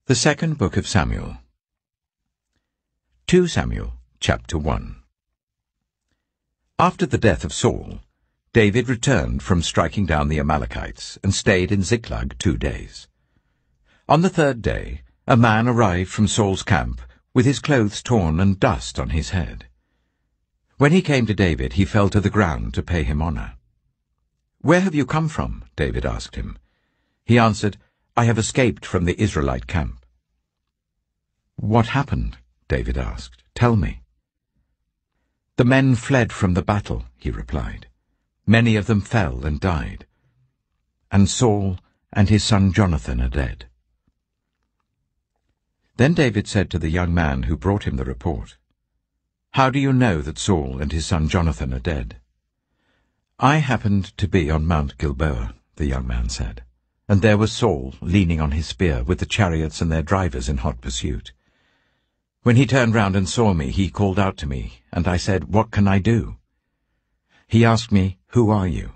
The second book of Samuel. 2 Samuel, chapter 1. After the death of Saul, David returned from striking down the Amalekites and stayed in Ziklag 2 days. On the 3rd day, a man arrived from Saul's camp with his clothes torn and dust on his head. When he came to David, he fell to the ground to pay him honor. "Where have you come from?" David asked him. He answered, "I have escaped from the Israelite camp." "What happened?" David asked. "Tell me." "The men fled from the battle," he replied. "Many of them fell and died. And Saul and his son Jonathan are dead." Then David said to the young man who brought him the report, "How do you know that Saul and his son Jonathan are dead?" "I happened to be on Mount Gilboa," the young man said, "and there was Saul leaning on his spear with the chariots and their drivers in hot pursuit. When he turned round and saw me, he called out to me, and I said, 'What can I do?' He asked me, 'Who are you?'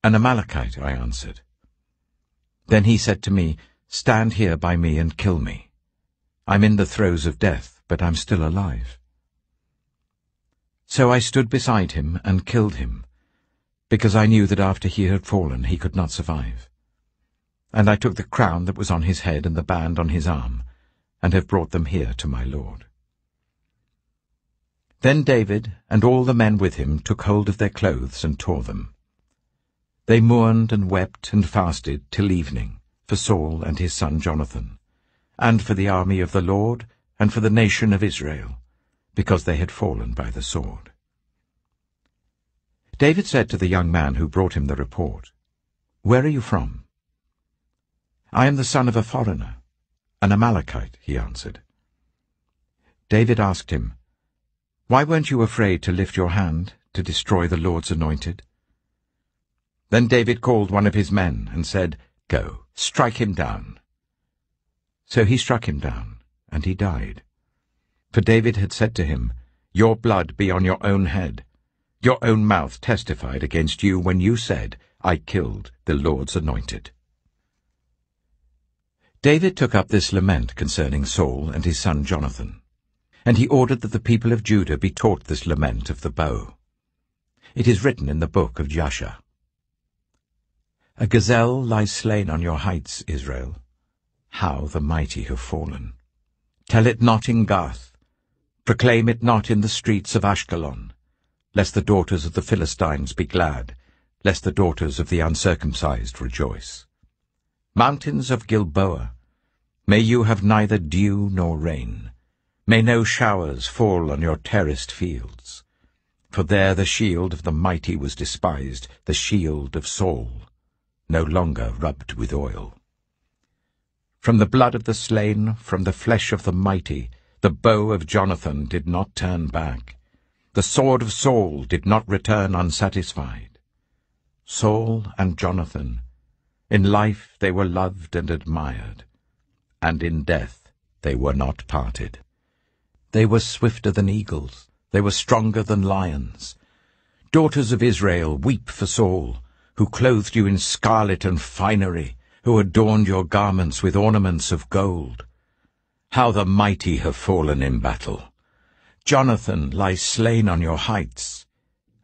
'An Amalekite,' I answered. Then he said to me, 'Stand here by me and kill me. I'm in the throes of death, but I'm still alive.' So I stood beside him and killed him, because I knew that after he had fallen he could not survive. And I took the crown that was on his head and the band on his arm, and have brought them here to my lord." Then David and all the men with him took hold of their clothes and tore them. They mourned and wept and fasted till evening for Saul and his son Jonathan, and for the army of the Lord and for the nation of Israel, because they had fallen by the sword. David said to the young man who brought him the report, "Where are you from?" "I am the son of a foreigner, an Amalekite," he answered. David asked him, "Why weren't you afraid to lift your hand to destroy the Lord's anointed?" Then David called one of his men and said, "Go, strike him down." So he struck him down, and he died. For David had said to him, "Your blood be on your own head. Your own mouth testified against you when you said, 'I killed the Lord's anointed.'" David took up this lament concerning Saul and his son Jonathan, and he ordered that the people of Judah be taught this lament of the bow. It is written in the book of Jasher. "A gazelle lies slain on your heights, Israel. How the mighty have fallen! Tell it not in Gath. Proclaim it not in the streets of Ashkelon, lest the daughters of the Philistines be glad, lest the daughters of the uncircumcised rejoice. Mountains of Gilboa, may you have neither dew nor rain. May no showers fall on your terraced fields. For there the shield of the mighty was despised, the shield of Saul, no longer rubbed with oil. From the blood of the slain, from the flesh of the mighty, the bow of Jonathan did not turn back. The sword of Saul did not return unsatisfied. Saul and Jonathan, in life they were loved and admired, and in death they were not parted. They were swifter than eagles, they were stronger than lions. Daughters of Israel, weep for Saul, who clothed you in scarlet and finery, who adorned your garments with ornaments of gold. How the mighty have fallen in battle! Jonathan lies slain on your heights.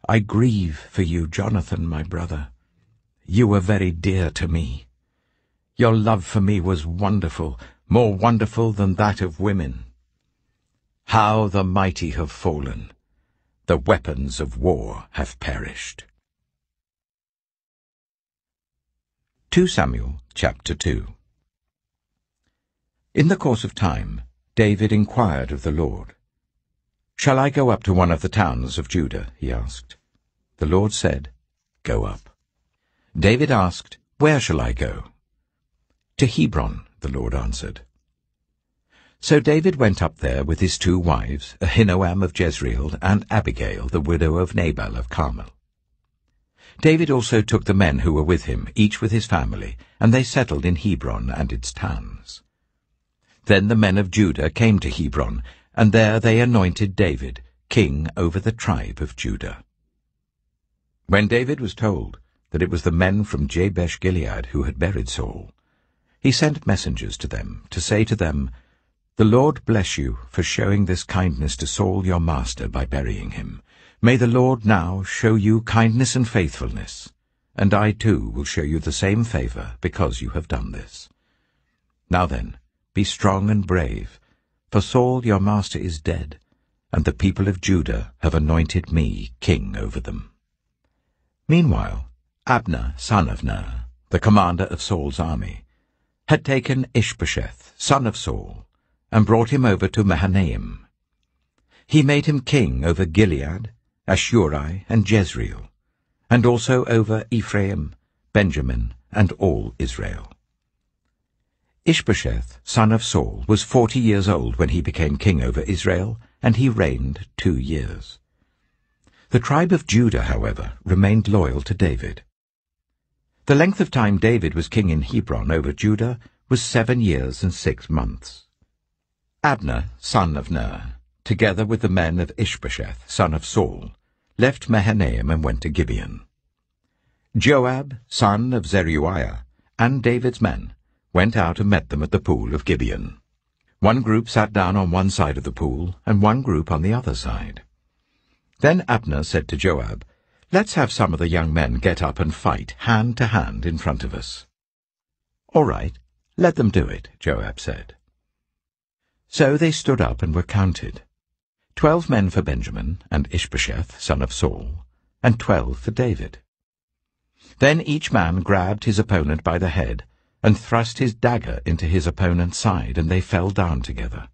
I grieve for you, Jonathan, my brother. You were very dear to me. Your love for me was wonderful, more wonderful than that of women. How the mighty have fallen! The weapons of war have perished." 2 Samuel, chapter 2. In the course of time, David inquired of the Lord. "Shall I go up to one of the towns of Judah?" he asked. The Lord said, "Go up." David asked, "Where shall I go?" "To Hebron," the Lord answered. So David went up there with his 2 wives, Ahinoam of Jezreel and Abigail, the widow of Nabal of Carmel. David also took the men who were with him, each with his family, and they settled in Hebron and its towns. Then the men of Judah came to Hebron, and there they anointed David king over the tribe of Judah. When David was told that it was the men from Jabesh-Gilead who had buried Saul, he sent messengers to them to say to them, "The Lord bless you for showing this kindness to Saul your master by burying him. May the Lord now show you kindness and faithfulness, and I too will show you the same favor because you have done this. Now then, be strong and brave, for Saul your master is dead, and the people of Judah have anointed me king over them." Meanwhile, Abner, son of Ner, the commander of Saul's army, had taken Ishbosheth, son of Saul, and brought him over to Mahanaim. He made him king over Gilead, Ashuri, and Jezreel, and also over Ephraim, Benjamin, and all Israel. Ishbosheth, son of Saul, was 40 years old when he became king over Israel, and he reigned 2 years. The tribe of Judah, however, remained loyal to David. The length of time David was king in Hebron over Judah was 7 years and 6 months. Abner, son of Ner, together with the men of Ishbosheth, son of Saul, left Mahanaim and went to Gibeon. Joab, son of Zeruiah, and David's men went out and met them at the pool of Gibeon. One group sat down on one side of the pool, and one group on the other side. Then Abner said to Joab, "Let's have some of the young men get up and fight hand to hand in front of us." "All right, let them do it," Joab said. So they stood up and were counted, 12 men for Benjamin and Ishbosheth, son of Saul, and 12 for David. Then each man grabbed his opponent by the head and thrust his dagger into his opponent's side, and they fell down together.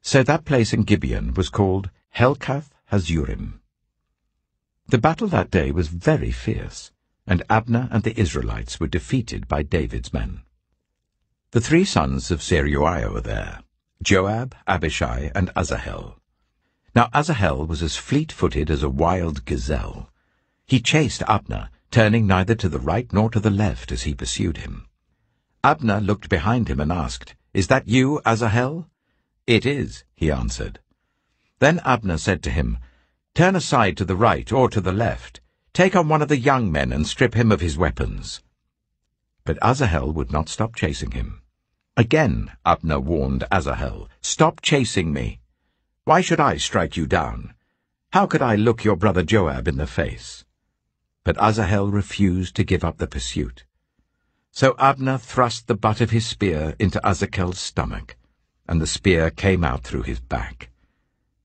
So that place in Gibeon was called Helkath Hazurim. The battle that day was very fierce, and Abner and the Israelites were defeated by David's men. The 3 sons of Zeruiah were there, Joab, Abishai, and Asahel. Now Asahel was as fleet-footed as a wild gazelle. He chased Abner, turning neither to the right nor to the left as he pursued him. Abner looked behind him and asked, "Is that you, Asahel?" "It is," he answered. Then Abner said to him, "Turn aside to the right or to the left. Take on one of the young men and strip him of his weapons." But Asahel would not stop chasing him. Again Abner warned Asahel, "Stop chasing me. Why should I strike you down? How could I look your brother Joab in the face?" But Asahel refused to give up the pursuit. So Abner thrust the butt of his spear into Asahel's stomach, and the spear came out through his back.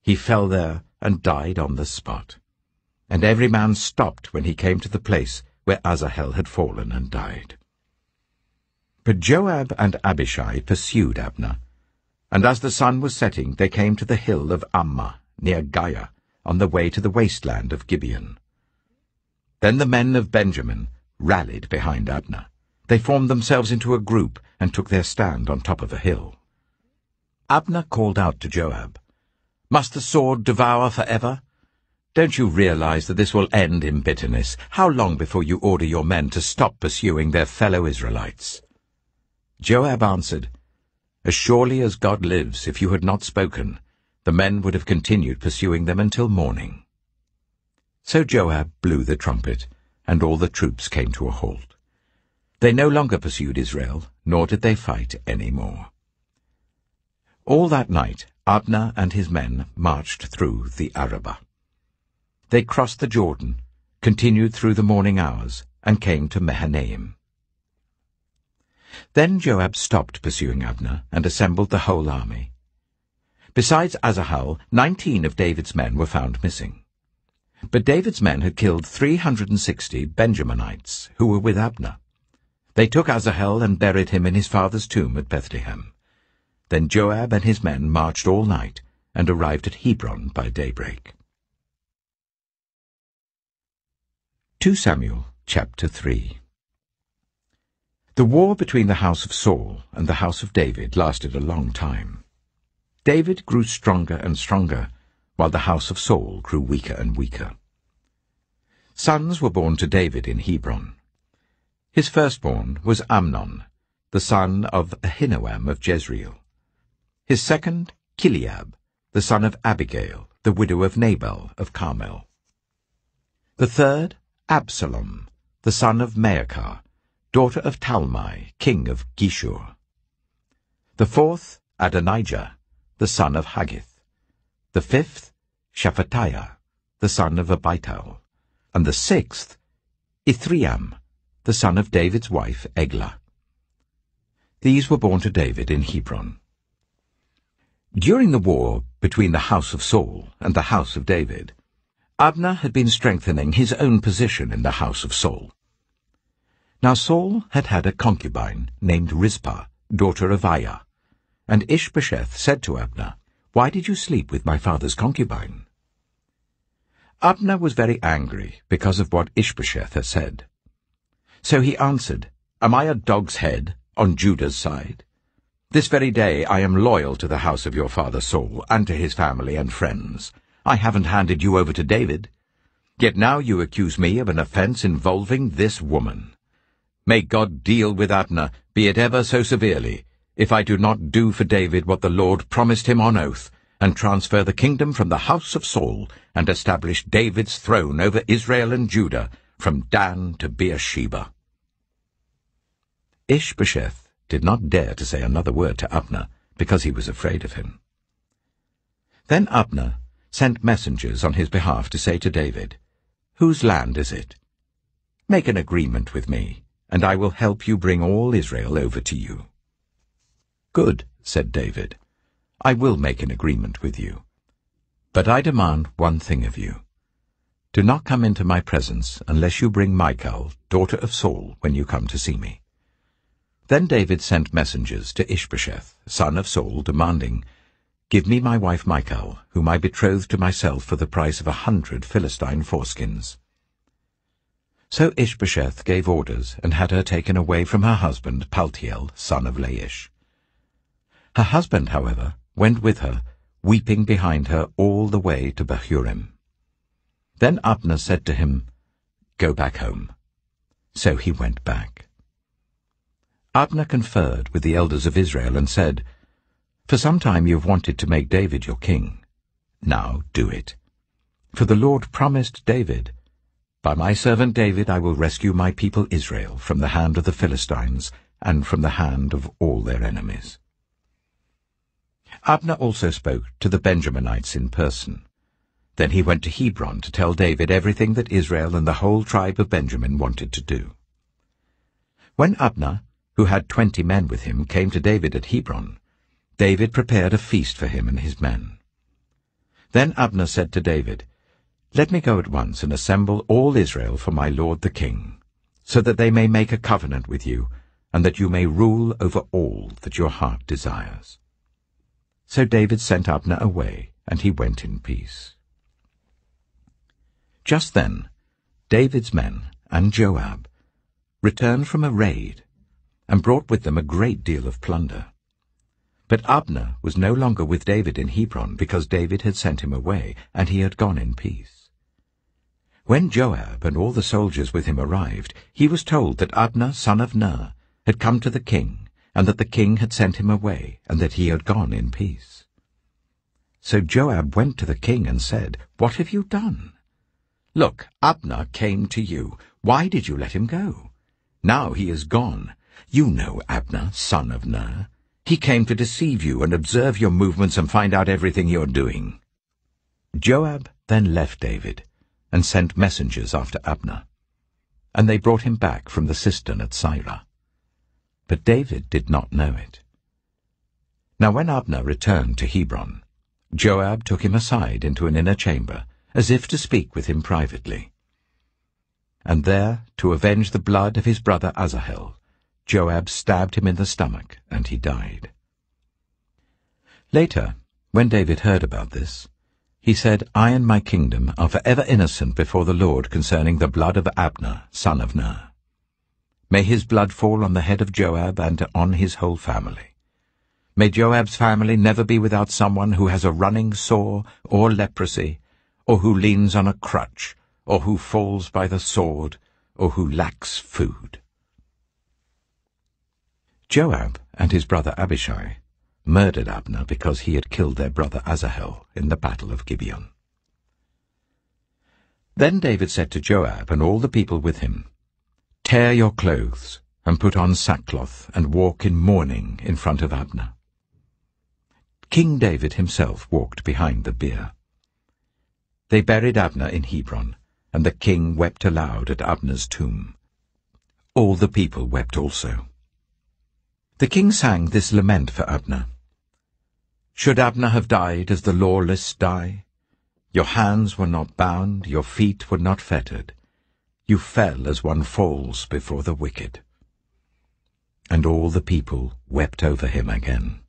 He fell there and died on the spot. And every man stopped when he came to the place where Asahel had fallen and died. But Joab and Abishai pursued Abner, and as the sun was setting they came to the hill of Ammah, near Giah, on the way to the wasteland of Gibeon. Then the men of Benjamin rallied behind Abner. They formed themselves into a group and took their stand on top of a hill. Abner called out to Joab, "Must the sword devour forever? Don't you realize that this will end in bitterness? How long before you order your men to stop pursuing their fellow Israelites?" Joab answered, "As surely as God lives, if you had not spoken, the men would have continued pursuing them until morning." So Joab blew the trumpet, and all the troops came to a halt. They no longer pursued Israel, nor did they fight any more. All that night Abner and his men marched through the Arabah. They crossed the Jordan, continued through the morning hours, and came to Mahanaim. Then Joab stopped pursuing Abner and assembled the whole army. Besides Asahel, 19 of David's men were found missing. But David's men had killed 360 Benjaminites who were with Abner. They took Asahel and buried him in his father's tomb at Bethlehem. Then Joab and his men marched all night and arrived at Hebron by daybreak. 2 Samuel chapter 3. The war between the house of Saul and the house of David lasted a long time. David grew stronger and stronger, while the house of Saul grew weaker and weaker. Sons were born to David in Hebron. His firstborn was Amnon, the son of Ahinoam of Jezreel. His second, Chileab, the son of Abigail, the widow of Nabal of Carmel. The third, Absalom, the son of Maacah, daughter of Talmai, king of Geshur. The fourth, Adonijah, the son of Haggith. The fifth, Shephatiah, the son of Abital. And the sixth, Ithream, the son of David's wife Eglah. These were born to David in Hebron. During the war between the house of Saul and the house of David, Abner had been strengthening his own position in the house of Saul. Now Saul had had a concubine named Rizpah, daughter of Aiah, and Ishbosheth said to Abner, "Why did you sleep with my father's concubine?" Abner was very angry because of what Ishbosheth had said. So he answered, "Am I a dog's head on Judah's side? This very day I am loyal to the house of your father Saul and to his family and friends. I haven't handed you over to David. Yet now you accuse me of an offense involving this woman. May God deal with Abner, be it ever so severely, if I do not do for David what the Lord promised him on oath, and transfer the kingdom from the house of Saul, and establish David's throne over Israel and Judah, from Dan to Beersheba." Ishbosheth did not dare to say another word to Abner, because he was afraid of him. Then Abner sent messengers on his behalf to say to David, "Whose land is it? Make an agreement with me, and I will help you bring all Israel over to you." "Good," said David, "I will make an agreement with you. But I demand one thing of you. Do not come into my presence unless you bring Michal, daughter of Saul, when you come to see me." Then David sent messengers to Ishbosheth, son of Saul, demanding, "Give me my wife Michal, whom I betrothed to myself for the price of 100 Philistine foreskins." So Ishbosheth gave orders and had her taken away from her husband Paltiel, son of Laish. Her husband, however, went with her, weeping behind her all the way to Bahurim. Then Abner said to him, "Go back home." So he went back. Abner conferred with the elders of Israel and said, "For some time you have wanted to make David your king. Now do it. For the Lord promised David, 'By my servant David I will rescue my people Israel from the hand of the Philistines and from the hand of all their enemies.'" Abner also spoke to the Benjaminites in person. Then he went to Hebron to tell David everything that Israel and the whole tribe of Benjamin wanted to do. When Abner, who had 20 men with him, came to David at Hebron, David prepared a feast for him and his men. Then Abner said to David, "Let me go at once and assemble all Israel for my lord the king, so that they may make a covenant with you, and that you may rule over all that your heart desires." So David sent Abner away, and he went in peace. Just then David's men and Joab returned from a raid, and brought with them a great deal of plunder. But Abner was no longer with David in Hebron, because David had sent him away, and he had gone in peace. When Joab and all the soldiers with him arrived, he was told that Abner, son of Ner, had come to the king, and that the king had sent him away, and that he had gone in peace. So Joab went to the king and said, "What have you done? Look, Abner came to you. Why did you let him go? Now he is gone. You know Abner, son of Ner. He came to deceive you and observe your movements and find out everything you're doing." Joab then left David and sent messengers after Abner, and they brought him back from the cistern at Sirah. But David did not know it. Now when Abner returned to Hebron, Joab took him aside into an inner chamber, as if to speak with him privately. And there, to avenge the blood of his brother Asahel, Joab stabbed him in the stomach, and he died. Later, when David heard about this, he said, "I and my kingdom are forever innocent before the Lord concerning the blood of Abner, son of Ner. May his blood fall on the head of Joab and on his whole family. May Joab's family never be without someone who has a running sore or leprosy, or who leans on a crutch, or who falls by the sword, or who lacks food." Joab and his brother Abishai murdered Abner because he had killed their brother Asahel in the battle of Gibeon. Then David said to Joab and all the people with him, "Tear your clothes and put on sackcloth and walk in mourning in front of Abner. King David himself walked behind the bier. They buried Abner in Hebron, and the king wept aloud at Abner's tomb. All the people wept also. The king sang this lament for Abner. Should Abner have died as the lawless die? Your hands were not bound, your feet were not fettered. You fell as one falls before the wicked. And all the people wept over him again.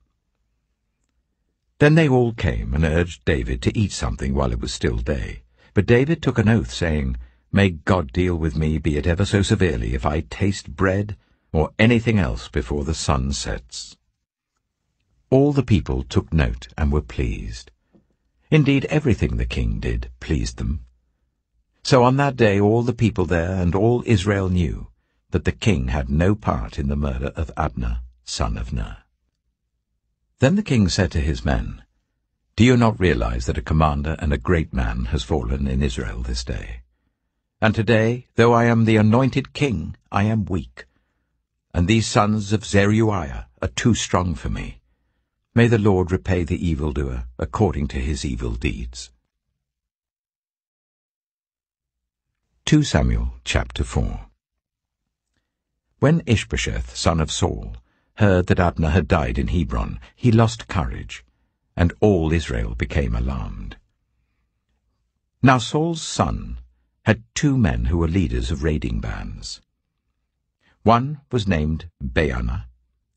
Then they all came and urged David to eat something while it was still day. But David took an oath, saying, May God deal with me, be it ever so severely, if I taste bread or anything else before the sun sets. All the people took note and were pleased. Indeed, everything the king did pleased them. So on that day all the people there and all Israel knew that the king had no part in the murder of Abner, son of Ner. Then the king said to his men, Do you not realize that a commander and a great man has fallen in Israel this day? And today, though I am the anointed king, I am weak, and these sons of Zeruiah are too strong for me. May the Lord repay the evildoer according to his evil deeds. 2 Samuel chapter 4. When Ishbosheth, son of Saul, heard that Abner had died in Hebron, he lost courage, and all Israel became alarmed. Now Saul's son had 2 men who were leaders of raiding bands. One was named Baanah,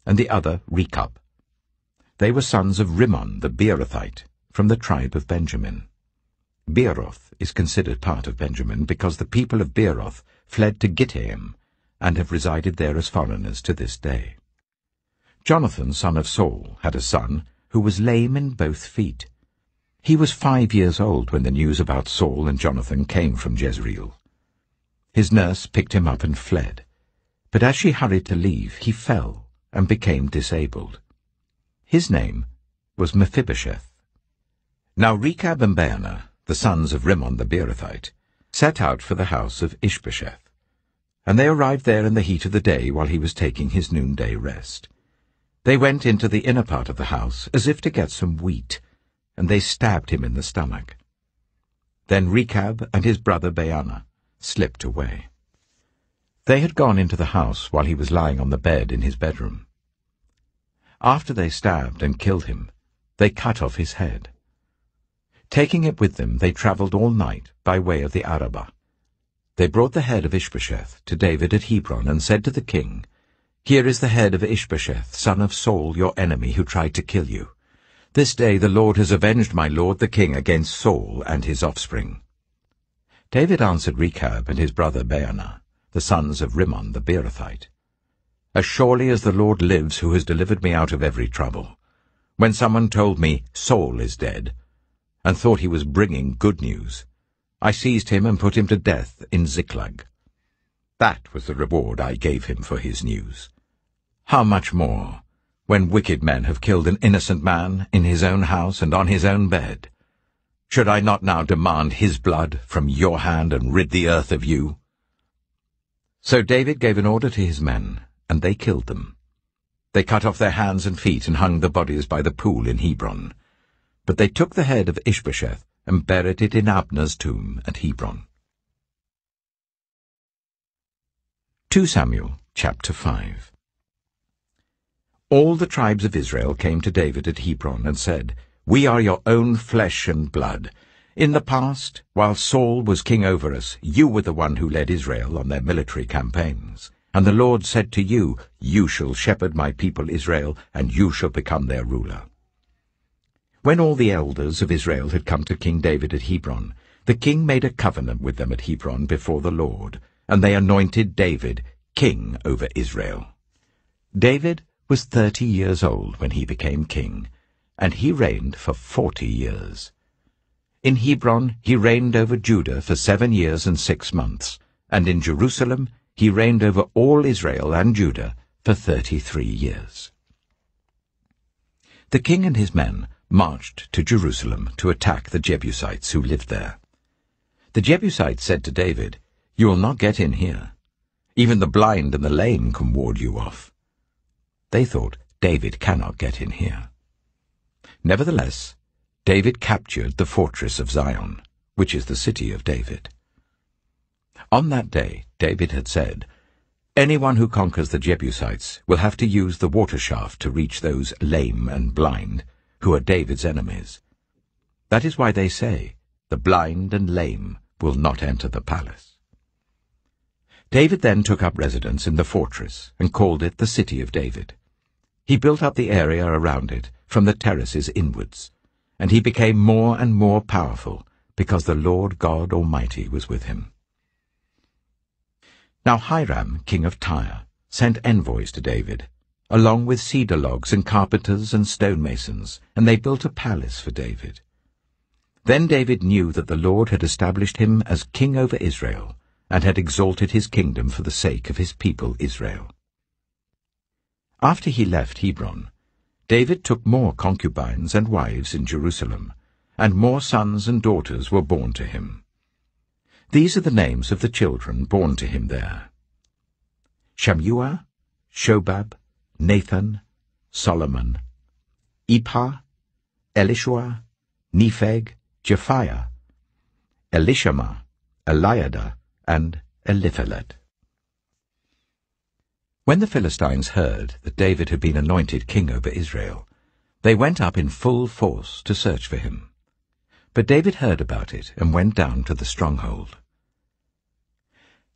and the other Rechab. They were sons of Rimmon the Beerothite, from the tribe of Benjamin. Beeroth is considered part of Benjamin because the people of Beeroth fled to Gittaim and have resided there as foreigners to this day. Jonathan, son of Saul, had a son who was lame in both feet. He was 5 years old when the news about Saul and Jonathan came from Jezreel. His nurse picked him up and fled, but as she hurried to leave, he fell and became disabled. His name was Mephibosheth. Now Rechab and Baanah, the sons of Rimmon the Beerothite, set out for the house of Ishbosheth, and they arrived there in the heat of the day while he was taking his noonday rest. They went into the inner part of the house as if to get some wheat, and they stabbed him in the stomach. Then Rechab and his brother Baanah slipped away. They had gone into the house while he was lying on the bed in his bedroom. After they stabbed and killed him, they cut off his head. Taking it with them, they travelled all night by way of the Arabah. They brought the head of Ishbosheth to David at Hebron and said to the king, Here is the head of Ishbosheth, son of Saul, your enemy, who tried to kill you. This day the Lord has avenged my lord the king against Saul and his offspring. David answered Rechab and his brother Baanah, the sons of Rimmon the Beerothite, As surely as the Lord lives, who has delivered me out of every trouble, when someone told me, Saul is dead, and thought he was bringing good news, I seized him and put him to death in Ziklag. That was the reward I gave him for his news. How much more, when wicked men have killed an innocent man in his own house and on his own bed? Should I not now demand his blood from your hand and rid the earth of you? So David gave an order to his men, and they killed them. They cut off their hands and feet and hung the bodies by the pool in Hebron. But they took the head of Ishbosheth and buried it in Abner's tomb at Hebron. 2 Samuel chapter 5. All the tribes of Israel came to David at Hebron and said, We are your own flesh and blood. In the past, while Saul was king over us, you were the one who led Israel on their military campaigns. And the Lord said to you, You shall shepherd my people Israel, and you shall become their ruler. When all the elders of Israel had come to King David at Hebron, the king made a covenant with them at Hebron before the Lord, and they anointed David king over Israel. David was 30 years old when he became king, and he reigned for 40 years. In Hebron he reigned over Judah for 7 years and 6 months, and in Jerusalem he reigned over all Israel and Judah for 33 years. The king and his men marched to Jerusalem to attack the Jebusites who lived there. The Jebusites said to David, You will not get in here. Even the blind and the lame can ward you off." They thought, "David cannot get in here." Nevertheless, David captured the fortress of Zion, which is the city of David. On that day, David had said, "Anyone who conquers the Jebusites will have to use the water shaft to reach those lame and blind, who are David's enemies. That is why they say, 'The blind and lame will not enter the palace.'" David then took up residence in the fortress and called it the City of David. He built up the area around it from the terraces inwards, and he became more and more powerful because the Lord God Almighty was with him. Now Hiram, king of Tyre, sent envoys to David, along with cedar logs and carpenters and stonemasons, and they built a palace for David. Then David knew that the Lord had established him as king over Israel, and had exalted his kingdom for the sake of his people Israel. After he left Hebron, David took more concubines and wives in Jerusalem, and more sons and daughters were born to him. These are the names of the children born to him there: Shammua, Shobab, Nathan, Solomon, Ipah, Elishua, Nepheg, Japhiah, Elishama, Eliada, and Eliphalet. When the Philistines heard that David had been anointed king over Israel, they went up in full force to search for him. But David heard about it and went down to the stronghold.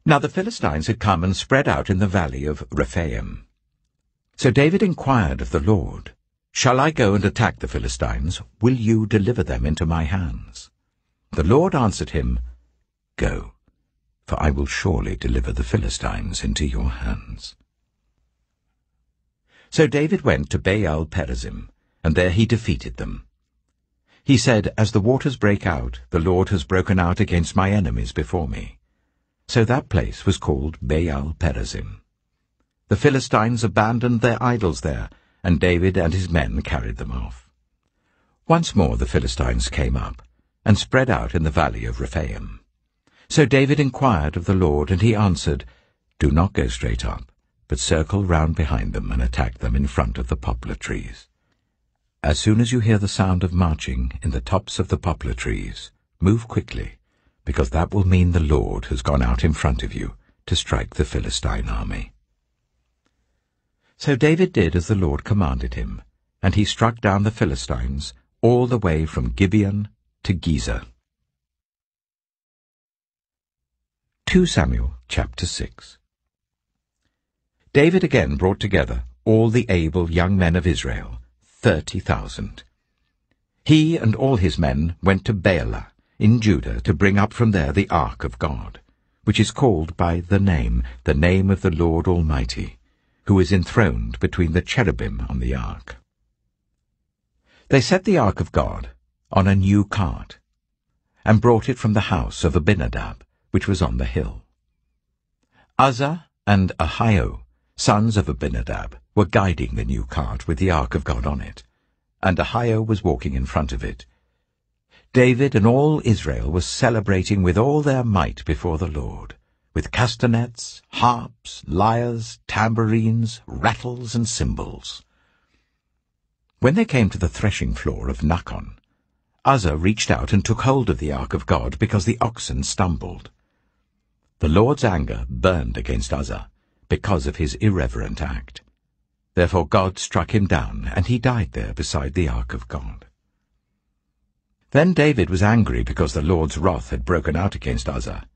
Now the Philistines had come and spread out in the valley of Rephaim. So David inquired of the Lord, "Shall I go and attack the Philistines? Will you deliver them into my hands?" The Lord answered him, "Go, for I will surely deliver the Philistines into your hands." So David went to Baal-perazim, and there he defeated them. He said, "As the waters break out, the Lord has broken out against my enemies before me." So that place was called Baal-perazim. The Philistines abandoned their idols there, and David and his men carried them off. Once more the Philistines came up, and spread out in the valley of Rephaim. So David inquired of the Lord, and he answered, "Do not go straight up, but circle round behind them and attack them in front of the poplar trees. As soon as you hear the sound of marching in the tops of the poplar trees, move quickly, because that will mean the Lord has gone out in front of you to strike the Philistine army." So David did as the Lord commanded him, and he struck down the Philistines all the way from Gibeon to Gezer. 2 Samuel chapter 6. David again brought together all the able young men of Israel, 30,000. He and all his men went to Baalah in Judah to bring up from there the ark of God, which is called by the name of the Lord Almighty, who is enthroned between the cherubim on the ark. They set the ark of God on a new cart, and brought it from the house of Abinadab, which was on the hill. Uzzah and Ahio, sons of Abinadab, were guiding the new cart with the ark of God on it, and Ahio was walking in front of it. David and all Israel were celebrating with all their might before the Lord, with castanets, harps, lyres, tambourines, rattles, and cymbals. When they came to the threshing floor of Nakon, Uzzah reached out and took hold of the ark of God because the oxen stumbled. The Lord's anger burned against Uzzah because of his irreverent act. Therefore God struck him down, and he died there beside the ark of God. Then David was angry because the Lord's wrath had broken out against Uzzah,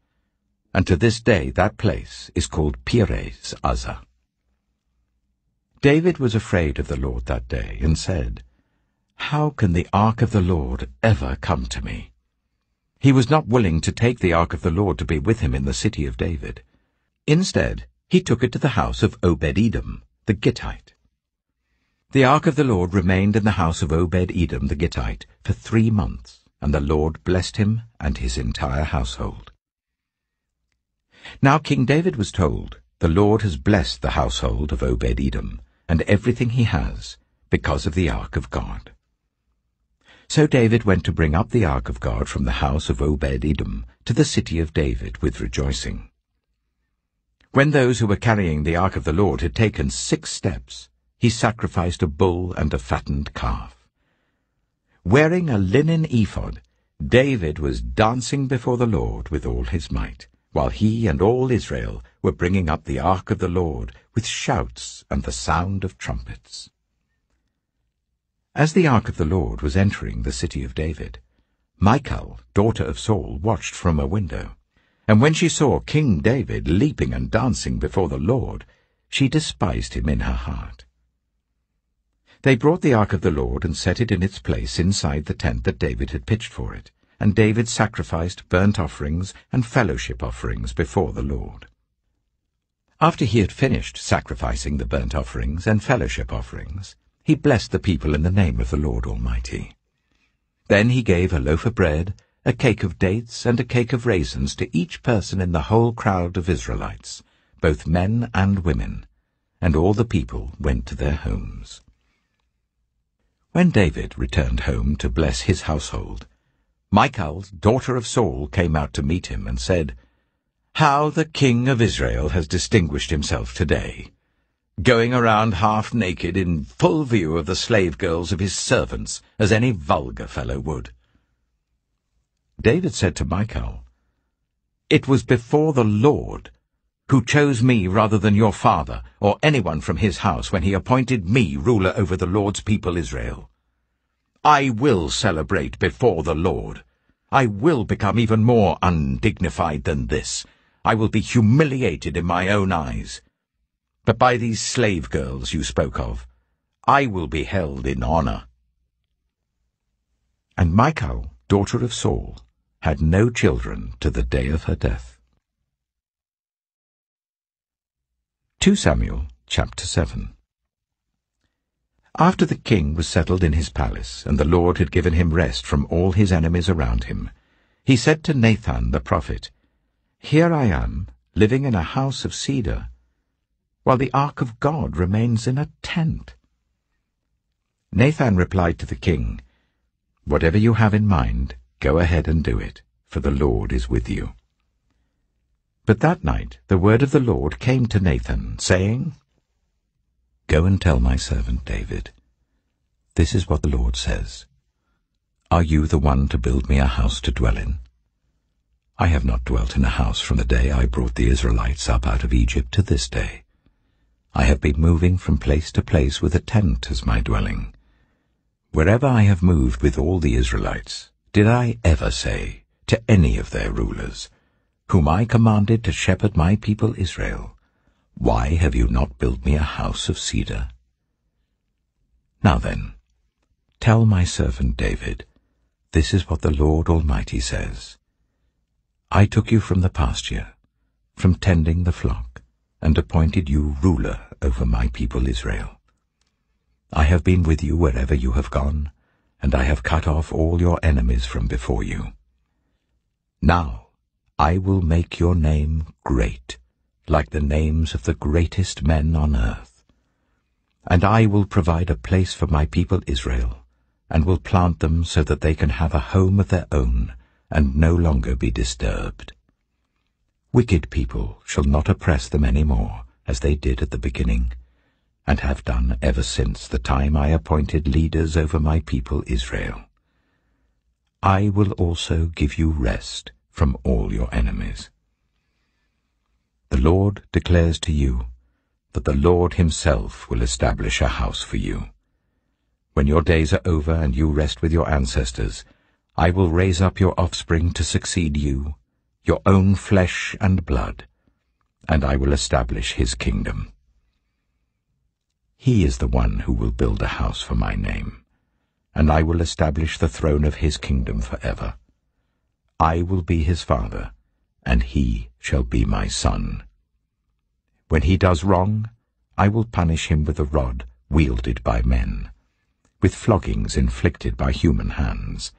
and to this day that place is called Perez Uzzah. David was afraid of the Lord that day, and said, "How can the ark of the Lord ever come to me?" He was not willing to take the ark of the Lord to be with him in the city of David. Instead, he took it to the house of Obed-Edom, the Gittite. The ark of the Lord remained in the house of Obed-Edom the Gittite for 3 months, and the Lord blessed him and his entire household. Now King David was told, "The Lord has blessed the household of Obed-Edom, and everything he has, because of the ark of God." So David went to bring up the ark of God from the house of Obed-Edom to the city of David with rejoicing. When those who were carrying the ark of the Lord had taken 6 steps, he sacrificed a bull and a fattened calf. Wearing a linen ephod, David was dancing before the Lord with all his might, while he and all Israel were bringing up the ark of the Lord with shouts and the sound of trumpets. As the ark of the Lord was entering the city of David, Michal, daughter of Saul, watched from a window, and when she saw King David leaping and dancing before the Lord, she despised him in her heart. They brought the ark of the Lord and set it in its place inside the tent that David had pitched for it, and David sacrificed burnt offerings and fellowship offerings before the Lord. After he had finished sacrificing the burnt offerings and fellowship offerings, he blessed the people in the name of the Lord Almighty. Then he gave a loaf of bread, a cake of dates, and a cake of raisins to each person in the whole crowd of Israelites, both men and women, and all the people went to their homes. When David returned home to bless his household, Michal, daughter of Saul, came out to meet him and said, "How the king of Israel has distinguished himself today, going around half naked in full view of the slave girls of his servants, as any vulgar fellow would." David said to Michal, "It was before the Lord, who chose me rather than your father or anyone from his house when he appointed me ruler over the Lord's people Israel. I will celebrate before the Lord. I will become even more undignified than this. I will be humiliated in my own eyes. But by these slave girls you spoke of, I will be held in honor." And Michal, daughter of Saul, had no children to the day of her death. 2 Samuel chapter 7. After the king was settled in his palace, and the Lord had given him rest from all his enemies around him, he said to Nathan the prophet, "Here I am, living in a house of cedar, while the ark of God remains in a tent." Nathan replied to the king, "Whatever you have in mind, go ahead and do it, for the Lord is with you." But that night the word of the Lord came to Nathan, saying, "Go and tell my servant David, this is what the Lord says. Are you the one to build me a house to dwell in? I have not dwelt in a house from the day I brought the Israelites up out of Egypt to this day. I have been moving from place to place with a tent as my dwelling. Wherever I have moved with all the Israelites, did I ever say to any of their rulers, whom I commanded to shepherd my people Israel, 'Why have you not built me a house of cedar?' Now then, tell my servant David, this is what the Lord Almighty says. I took you from the pasture, from tending the flock, and appointed you ruler over my people Israel. I have been with you wherever you have gone, and I have cut off all your enemies from before you. Now I will make your name great, like the names of the greatest men on earth. And I will provide a place for my people Israel, and will plant them so that they can have a home of their own, and no longer be disturbed. Wicked people shall not oppress them any more, as they did at the beginning, and have done ever since the time I appointed leaders over my people Israel. I will also give you rest from all your enemies. The Lord declares to you that the Lord himself will establish a house for you. When your days are over and you rest with your ancestors, I will raise up your offspring to succeed you, your own flesh and blood, and I will establish his kingdom. He is the one who will build a house for my name, and I will establish the throne of his kingdom forever. I will be his father, and he shall be my son. When he does wrong, I will punish him with a rod wielded by men, with floggings inflicted by human hands.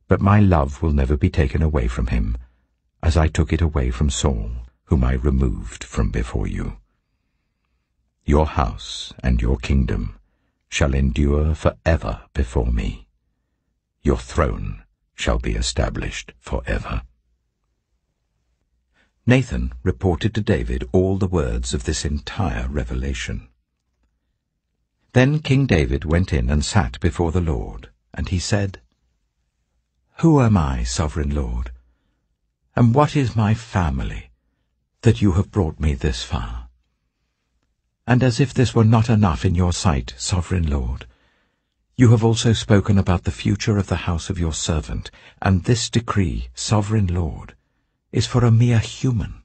But my love will never be taken away from him, as I took it away from Saul, whom I removed from before you. Your house and your kingdom shall endure forever before me. Your throne shall be established forever." Nathan reported to David all the words of this entire revelation. Then King David went in and sat before the Lord, and he said, "Who am I, sovereign Lord? And what is my family, that you have brought me this far? And as if this were not enough in your sight, sovereign Lord, you have also spoken about the future of the house of your servant, and this decree, sovereign Lord, is for a mere human.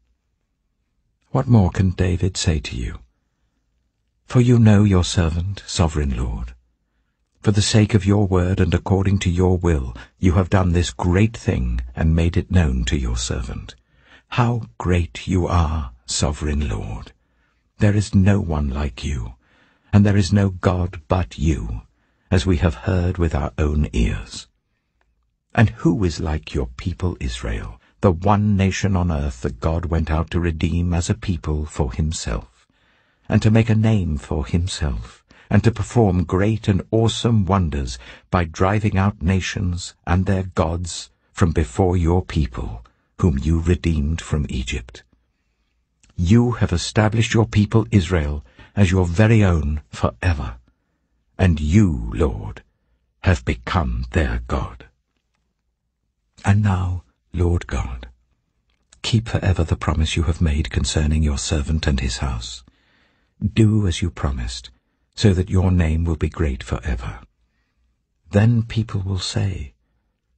What more can David say to you? For you know your servant, sovereign Lord. For the sake of your word and according to your will, you have done this great thing and made it known to your servant. How great you are, sovereign Lord! There is no one like you, and there is no God but you, as we have heard with our own ears. And who is like your people Israel, the one nation on earth that God went out to redeem as a people for himself, and to make a name for himself, and to perform great and awesome wonders by driving out nations and their gods from before your people, whom you redeemed from Egypt? You have established your people Israel as your very own forever, and you, Lord, have become their God. And now, Lord God, keep forever the promise you have made concerning your servant and his house. Do as you promised, so that your name will be great forever. Then people will say,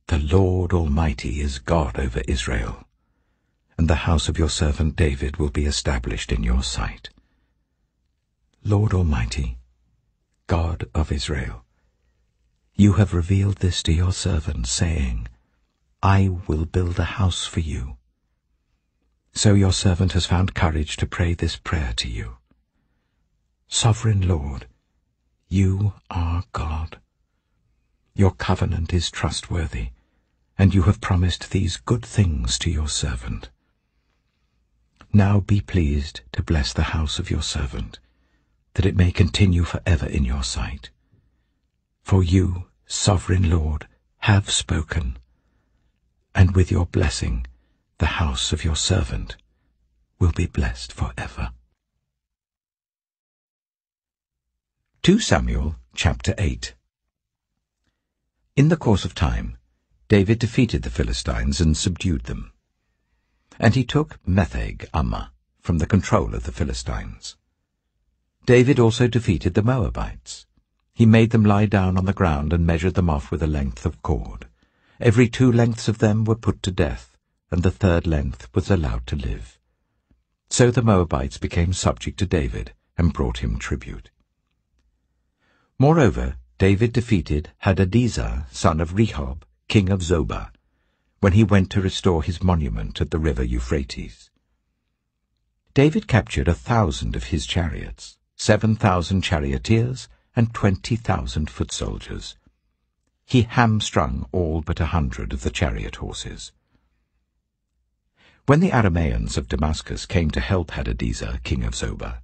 the Lord Almighty is God over Israel, and the house of your servant David will be established in your sight. Lord Almighty, God of Israel, you have revealed this to your servant, saying, I will build a house for you. So your servant has found courage to pray this prayer to you. Sovereign Lord, you are God. Your covenant is trustworthy, and you have promised these good things to your servant. Now be pleased to bless the house of your servant, that it may continue forever in your sight. For you, sovereign Lord, have spoken, and with your blessing the house of your servant will be blessed forever. 2 Samuel chapter 8. In the course of time, David defeated the Philistines and subdued them. And he took Metheg-Ammah from the control of the Philistines. David also defeated the Moabites. He made them lie down on the ground and measured them off with a length of cord. Every 2 lengths of them were put to death, and the 3rd length was allowed to live. So the Moabites became subject to David and brought him tribute. Moreover, David defeated Hadadezer, son of Rehob, king of Zobah, when he went to restore his monument at the river Euphrates. David captured 1,000 of his chariots, 7,000 charioteers, and 20,000 foot soldiers. He hamstrung all but 100 of the chariot horses. When the Arameans of Damascus came to help Hadadezer, king of Zobah,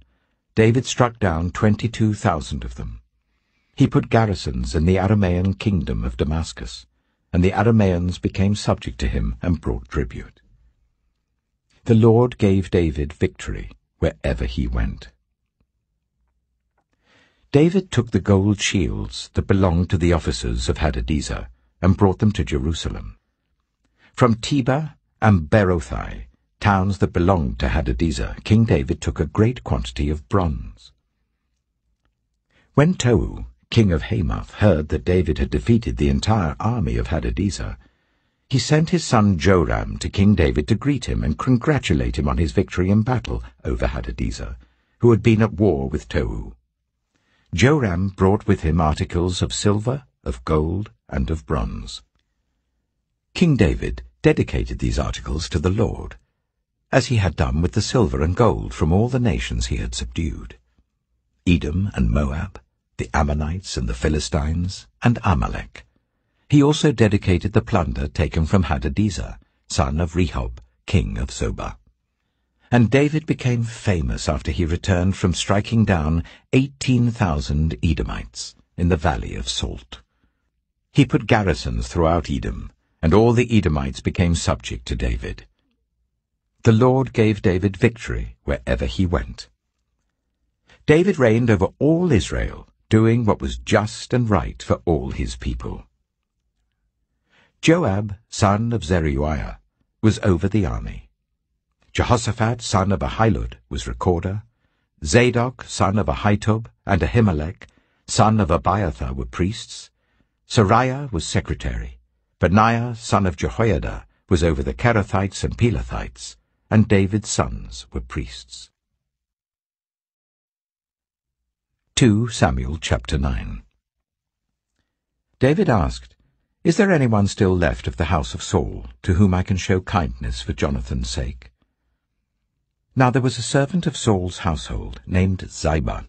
David struck down 22,000 of them. He put garrisons in the Aramean kingdom of Damascus, and the Arameans became subject to him and brought tribute. The Lord gave David victory wherever he went. David took the gold shields that belonged to the officers of Hadadezer and brought them to Jerusalem. From Tebah and Berothai, towns that belonged to Hadadezer, King David took a great quantity of bronze. When Tou, king of Hamath, heard that David had defeated the entire army of Hadadezer, he sent his son Joram to King David to greet him and congratulate him on his victory in battle over Hadadezer, who had been at war with Tou. Joram brought with him articles of silver, of gold, and of bronze. King David dedicated these articles to the Lord, as he had done with the silver and gold from all the nations he had subdued: Edom and Moab, the Ammonites and the Philistines, and Amalek. He also dedicated the plunder taken from Hadadezer, son of Rehob, king of Zobah. And David became famous after he returned from striking down 18,000 Edomites in the valley of Salt. He put garrisons throughout Edom, and all the Edomites became subject to David. The Lord gave David victory wherever he went. David reigned over all Israel, doing what was just and right for all his people. Joab, son of Zeruiah, was over the army. Jehoshaphat, son of Ahilud, was recorder. Zadok, son of Ahitub, and Ahimelech, son of Abiathar, were priests. Sariah was secretary. Benaiah, son of Jehoiada, was over the Kerethites and Pelethites, and David's sons were priests. 2 Samuel chapter 9. David asked, "Is there anyone still left of the house of Saul, to whom I can show kindness for Jonathan's sake?" Now there was a servant of Saul's household named Ziba.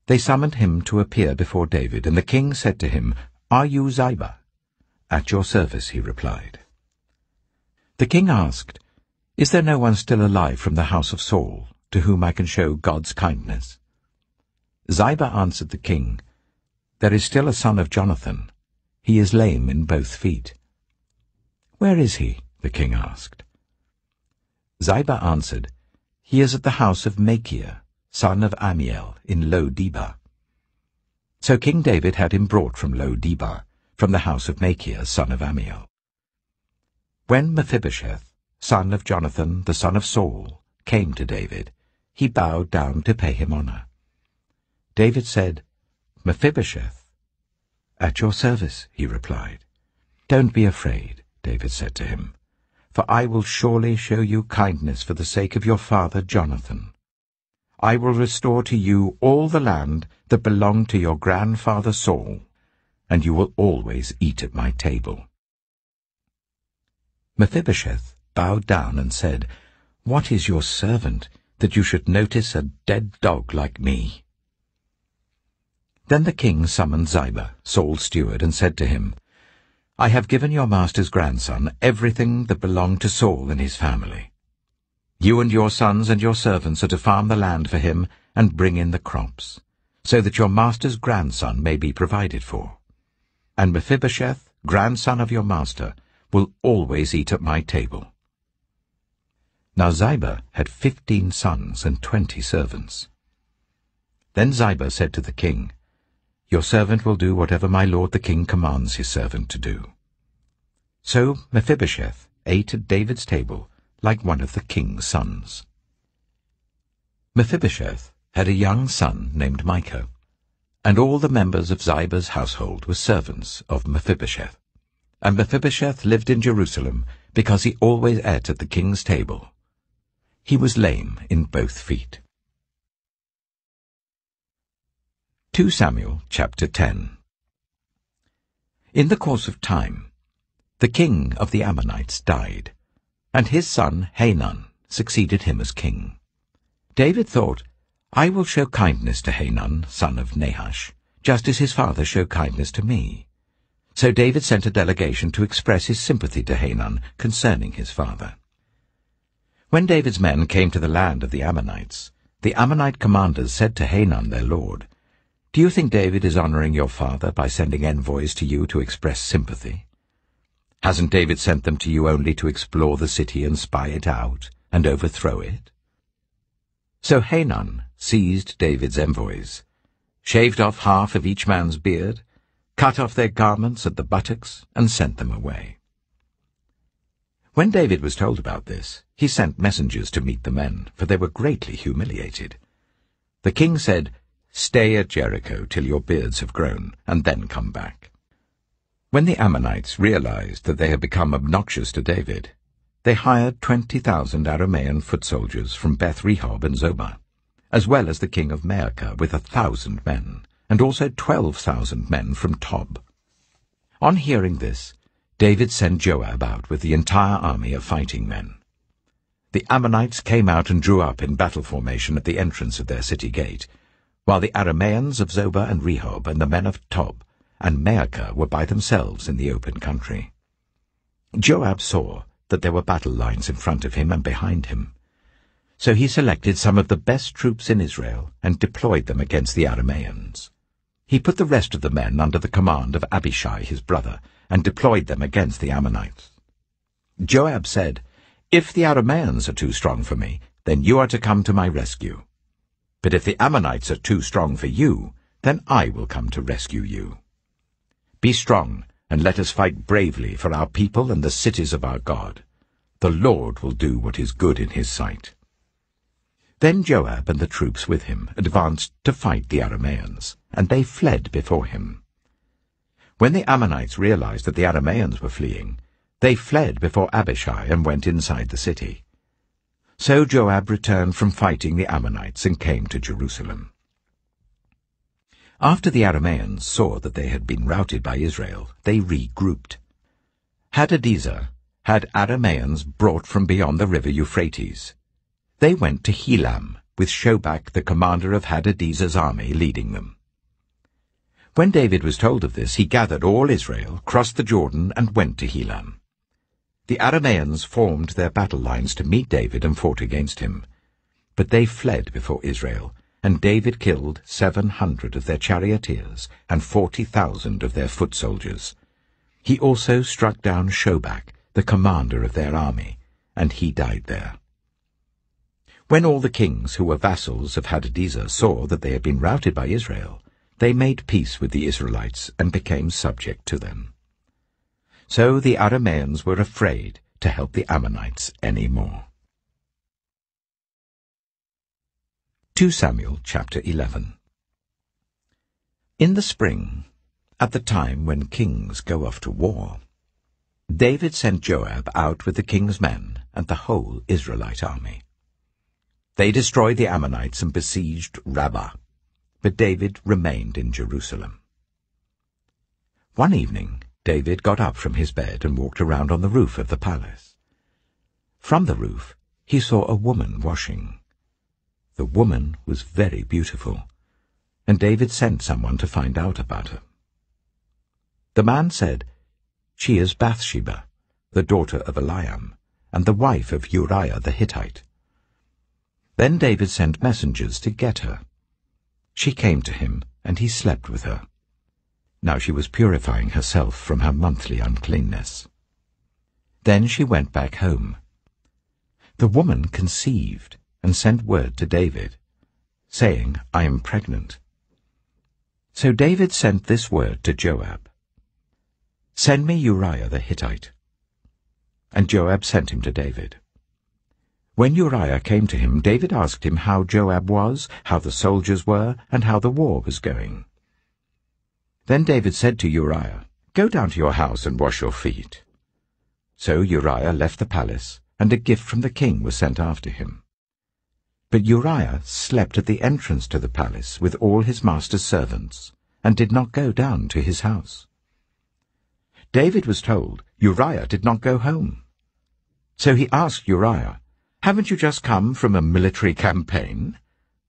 They summoned him to appear before David, and the king said to him, "Are you Ziba?" "At your service," he replied. The king asked, "Is there no one still alive from the house of Saul, to whom I can show God's kindness?" Ziba answered the king, "There is still a son of Jonathan. He is lame in both feet." "Where is he?" the king asked. Ziba answered, "He is at the house of Machir, son of Amiel, in Lo-debar." So King David had him brought from Lo-debar, from the house of Machir, son of Amiel. When Mephibosheth, son of Jonathan, the son of Saul, came to David, he bowed down to pay him honor. David said, "Mephibosheth." "At your service," he replied. "Don't be afraid," David said to him, "for I will surely show you kindness for the sake of your father Jonathan. I will restore to you all the land that belonged to your grandfather Saul, and you will always eat at my table." Mephibosheth bowed down and said, "What is your servant, that you should notice a dead dog like me?" Then the king summoned Ziba, Saul's steward, and said to him, "I have given your master's grandson everything that belonged to Saul and his family. You and your sons and your servants are to farm the land for him and bring in the crops, so that your master's grandson may be provided for. And Mephibosheth, grandson of your master, will always eat at my table." Now Ziba had 15 sons and 20 servants. Then Ziba said to the king, "Your servant will do whatever my lord the king commands his servant to do." So Mephibosheth ate at David's table like one of the king's sons. Mephibosheth had a young son named Micah, and all the members of Ziba's household were servants of Mephibosheth. And Mephibosheth lived in Jerusalem because he always ate at the king's table. He was lame in both feet. 2 Samuel chapter 10. In the course of time, the king of the Ammonites died, and his son Hanun succeeded him as king. David thought, "I will show kindness to Hanun, son of Nahash, just as his father showed kindness to me." So David sent a delegation to express his sympathy to Hanun concerning his father. When David's men came to the land of the Ammonites, the Ammonite commanders said to Hanun their lord, "Do you think David is honoring your father by sending envoys to you to express sympathy? Hasn't David sent them to you only to explore the city and spy it out and overthrow it?" So Hanun seized David's envoys, shaved off half of each man's beard, cut off their garments at the buttocks, and sent them away. When David was told about this, he sent messengers to meet the men, for they were greatly humiliated. The king said, "Stay at Jericho till your beards have grown, and then come back." When the Ammonites realized that they had become obnoxious to David, they hired 20,000 Aramean foot soldiers from Beth-rehob and Zobah, as well as the king of Maacah with 1,000 men, and also 12,000 men from Tob. On hearing this, David sent Joab out with the entire army of fighting men. The Ammonites came out and drew up in battle formation at the entrance of their city gate, while the Arameans of Zobah and Rehob and the men of Tob and Maacah were by themselves in the open country. Joab saw that there were battle lines in front of him and behind him. So he selected some of the best troops in Israel and deployed them against the Arameans. He put the rest of the men under the command of Abishai his brother, and deployed them against the Ammonites. Joab said, If the Arameans are too strong for me, then you are to come to my rescue. But if the Ammonites are too strong for you, then I will come to rescue you. Be strong, and let us fight bravely for our people and the cities of our God. The Lord will do what is good in his sight." Then Joab and the troops with him advanced to fight the Arameans, and they fled before him. When the Ammonites realized that the Arameans were fleeing, they fled before Abishai and went inside the city. So Joab returned from fighting the Ammonites and came to Jerusalem. After the Arameans saw that they had been routed by Israel, they regrouped. Hadadezer had Arameans brought from beyond the river Euphrates. They went to Helam, with Shobach the commander of Hadadezer's army leading them. When David was told of this, he gathered all Israel, crossed the Jordan, and went to Helam. The Arameans formed their battle lines to meet David and fought against him. But they fled before Israel, and David killed 700 of their charioteers and 40,000 of their foot soldiers. He also struck down Shobach, the commander of their army, and he died there. When all the kings who were vassals of Hadadezer saw that they had been routed by Israel, they made peace with the Israelites and became subject to them. So the Arameans were afraid to help the Ammonites any more. 2 Samuel chapter 11. In the spring, at the time when kings go off to war, David sent Joab out with the king's men and the whole Israelite army. They destroyed the Ammonites and besieged Rabbah, but David remained in Jerusalem. One evening, David got up from his bed and walked around on the roof of the palace. From the roof, he saw a woman washing. The woman was very beautiful, and David sent someone to find out about her. The man said, "She is Bathsheba, the daughter of Eliam, and the wife of Uriah the Hittite." Then David sent messengers to get her. She came to him, and he slept with her. Now she was purifying herself from her monthly uncleanness. Then she went back home. The woman conceived and sent word to David, saying, "I am pregnant." So David sent this word to Joab, "Send me Uriah the Hittite." And Joab sent him to David. When Uriah came to him, David asked him how Joab was, how the soldiers were, and how the war was going. Then David said to Uriah, "Go down to your house and wash your feet." So Uriah left the palace, and a gift from the king was sent after him. But Uriah slept at the entrance to the palace with all his master's servants, and did not go down to his house. David was told Uriah did not go home. So he asked Uriah, "Haven't you just come from a military campaign?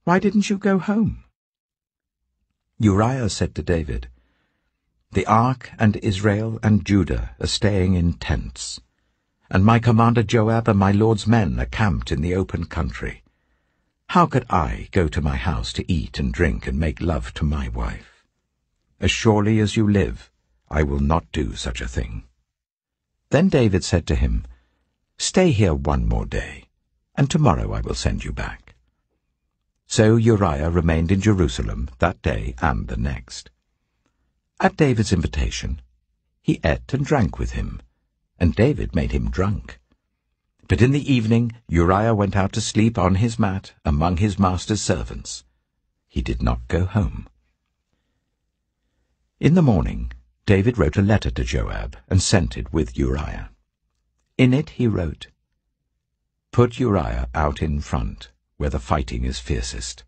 Why didn't you go home?" Uriah said to David, "The ark and Israel and Judah are staying in tents, and my commander Joab and my lord's men are camped in the open country. How could I go to my house to eat and drink and make love to my wife? As surely as you live, I will not do such a thing." Then David said to him, "Stay here one more day, and tomorrow I will send you back." So Uriah remained in Jerusalem that day and the next. At David's invitation, he ate and drank with him, and David made him drunk. But in the evening Uriah went out to sleep on his mat among his master's servants. He did not go home. In the morning, David wrote a letter to Joab and sent it with Uriah. In it he wrote, "Put Uriah out in front, where the fighting is fiercest.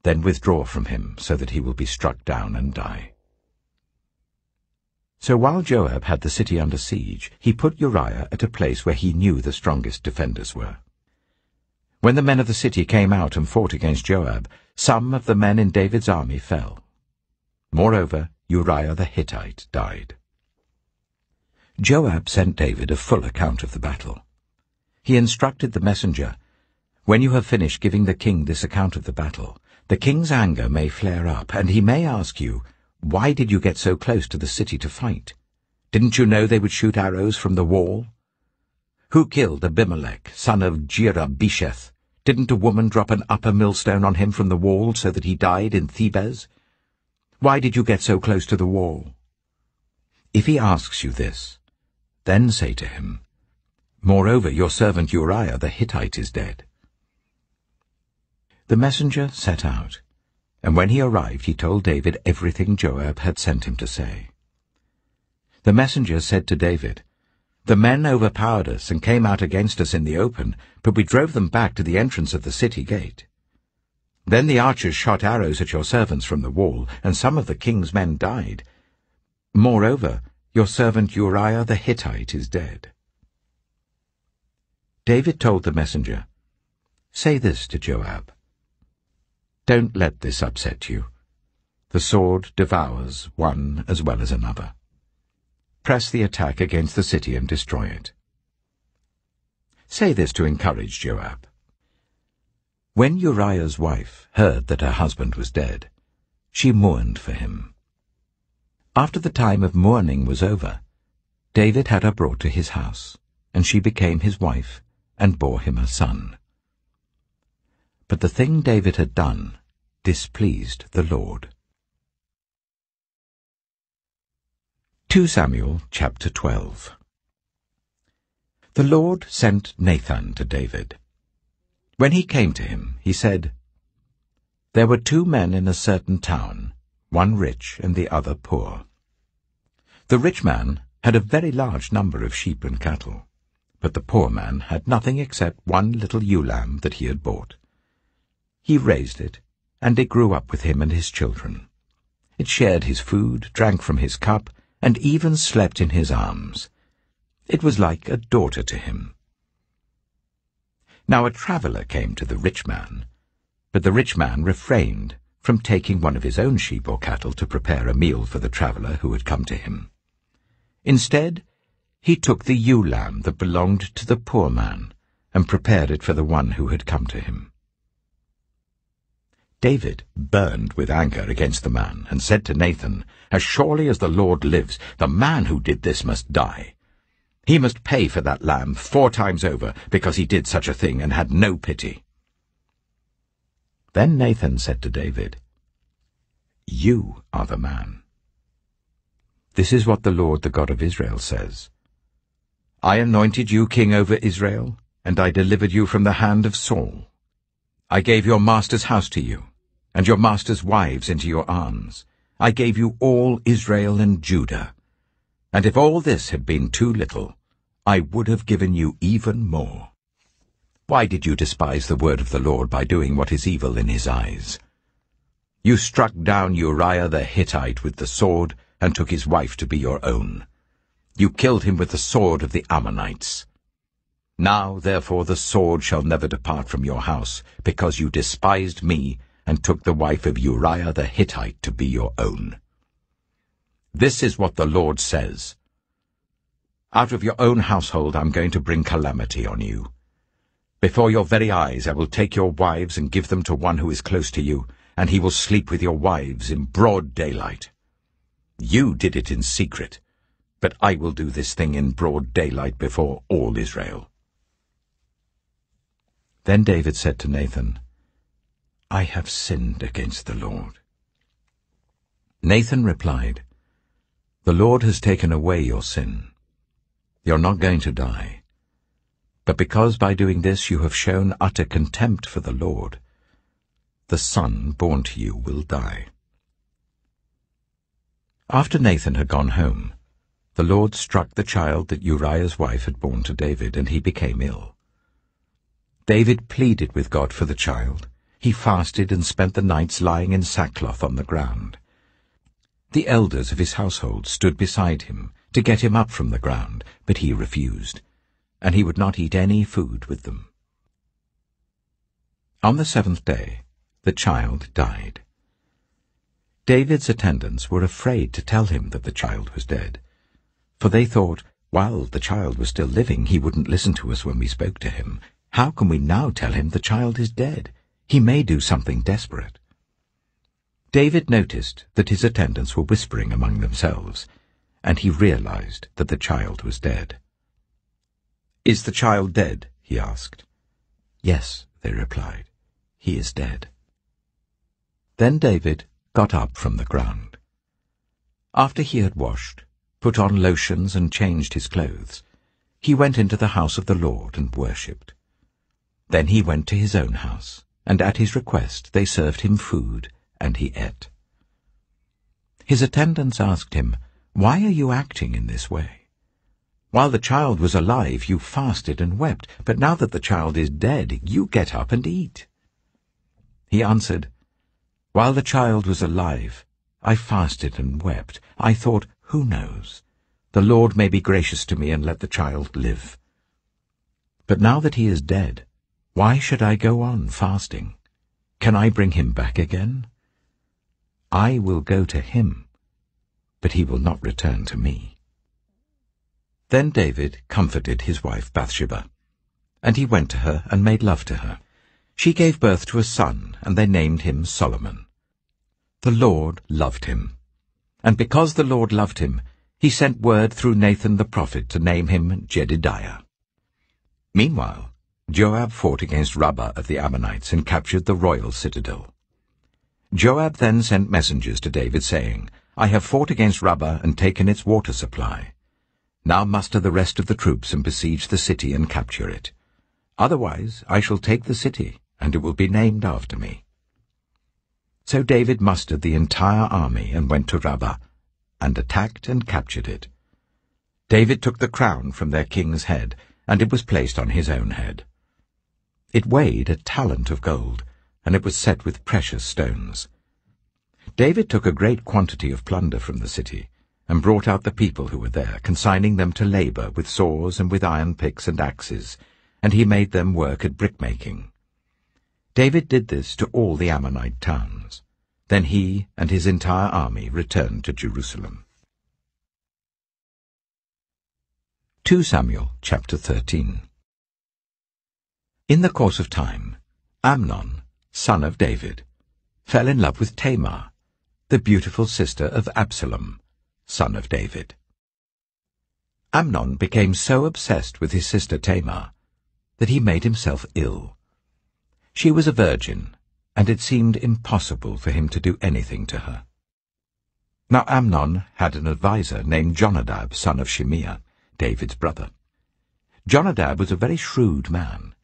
Then withdraw from him, so that he will be struck down and die." So while Joab had the city under siege, he put Uriah at a place where he knew the strongest defenders were. When the men of the city came out and fought against Joab, some of the men in David's army fell. Moreover, Uriah the Hittite died. Joab sent David a full account of the battle. He instructed the messenger, "When you have finished giving the king this account of the battle, the king's anger may flare up, and he may ask you, 'Why did you get so close to the city to fight? Didn't you know they would shoot arrows from the wall?' Who killed Abimelech, son of Jerubesheth? Didn't a woman drop an upper millstone on him from the wall so that he died in Thebez? Why did you get so close to the wall? If he asks you this, then say to him, Moreover, your servant Uriah the Hittite is dead. The messenger set out, and when he arrived he told David everything Joab had sent him to say. The messenger said to David, The men overpowered us and came out against us in the open, but we drove them back to the entrance of the city gate. Then the archers shot arrows at your servants from the wall, and some of the king's men died. Moreover, your servant Uriah the Hittite is dead. David told the messenger, Say this to Joab. Don't let this upset you. The sword devours one as well as another. Press the attack against the city and destroy it. Say this to encourage Joab. When Uriah's wife heard that her husband was dead, she mourned for him. After the time of mourning was over, David had her brought to his house, and she became his wife and bore him a son. But the thing David had done displeased the Lord. 2 Samuel chapter 12. The Lord sent Nathan to David. When he came to him, he said, There were 2 men in a certain town, one rich and the other poor. The rich man had a very large number of sheep and cattle, but the poor man had nothing except one little ewe lamb that he had bought. He raised it, and it grew up with him and his children. It shared his food, drank from his cup, and even slept in his arms. It was like a daughter to him. Now a traveller came to the rich man, but the rich man refrained from taking one of his own sheep or cattle to prepare a meal for the traveller who had come to him. Instead, he took the ewe lamb that belonged to the poor man and prepared it for the one who had come to him. David burned with anger against the man and said to Nathan, As surely as the Lord lives, the man who did this must die. He must pay for that lamb 4 times over, because he did such a thing and had no pity. Then Nathan said to David, You are the man. This is what the Lord, the God of Israel, says. I anointed you king over Israel, and I delivered you from the hand of Saul. I gave your master's house to you, and your master's wives into your arms. I gave you all Israel and Judah. And if all this had been too little, I would have given you even more. Why did you despise the word of the Lord by doing what is evil in his eyes? You struck down Uriah the Hittite with the sword and took his wife to be your own. You killed him with the sword of the Ammonites. Now, therefore, the sword shall never depart from your house, because you despised me and took the wife of Uriah the Hittite to be your own. This is what the Lord says. Out of your own household I'm going to bring calamity on you. Before your very eyes I will take your wives and give them to one who is close to you, and he will sleep with your wives in broad daylight. You did it in secret, but I will do this thing in broad daylight before all Israel. Then David said to Nathan, I have sinned against the Lord. Nathan replied, The Lord has taken away your sin. You're not going to die. But because by doing this you have shown utter contempt for the Lord, the son born to you will die. After Nathan had gone home, the Lord struck the child that Uriah's wife had borne to David, and he became ill. David pleaded with God for the child. He fasted and spent the nights lying in sackcloth on the ground. The elders of his household stood beside him to get him up from the ground, but he refused, and he would not eat any food with them. On the 7th day, the child died. David's attendants were afraid to tell him that the child was dead, for they thought, while the child was still living, he wouldn't listen to us when we spoke to him. How can we now tell him the child is dead? He may do something desperate. David noticed that his attendants were whispering among themselves, and he realized that the child was dead. "Is the child dead?" he asked. "Yes," they replied, "he is dead." Then David got up from the ground. After he had washed, put on lotions and changed his clothes, he went into the house of the Lord and worshipped. Then he went to his own house, and at his request they served him food, and he ate. His attendants asked him, "Why are you acting in this way? While the child was alive, you fasted and wept, but now that the child is dead, you get up and eat." He answered, "While the child was alive, I fasted and wept. I thought, who knows? The Lord may be gracious to me and let the child live. But now that he is dead, why should I go on fasting? Can I bring him back again? I will go to him, but he will not return to me." Then David comforted his wife Bathsheba, and he went to her and made love to her. She gave birth to a son, and they named him Solomon. The Lord loved him, and because the Lord loved him, he sent word through Nathan the prophet to name him Jedidiah. Meanwhile, Joab fought against Rabbah of the Ammonites and captured the royal citadel. Joab then sent messengers to David, saying, "I have fought against Rabbah and taken its water supply. Now muster the rest of the troops and besiege the city and capture it. Otherwise I shall take the city, and it will be named after me." So David mustered the entire army and went to Rabbah, and attacked and captured it. David took the crown from their king's head, and it was placed on his own head. It weighed 1 talent of gold, and it was set with precious stones. David took a great quantity of plunder from the city, and brought out the people who were there, consigning them to labor with saws and with iron picks and axes, and he made them work at brickmaking. David did this to all the Ammonite towns. Then he and his entire army returned to Jerusalem. 2 Samuel chapter 13. In the course of time, Amnon, son of David, fell in love with Tamar, the beautiful sister of Absalom, son of David. Amnon became so obsessed with his sister Tamar that he made himself ill. She was a virgin, and it seemed impossible for him to do anything to her. Now Amnon had an adviser named Jonadab, son of Shimeah, David's brother. Jonadab was a very shrewd man.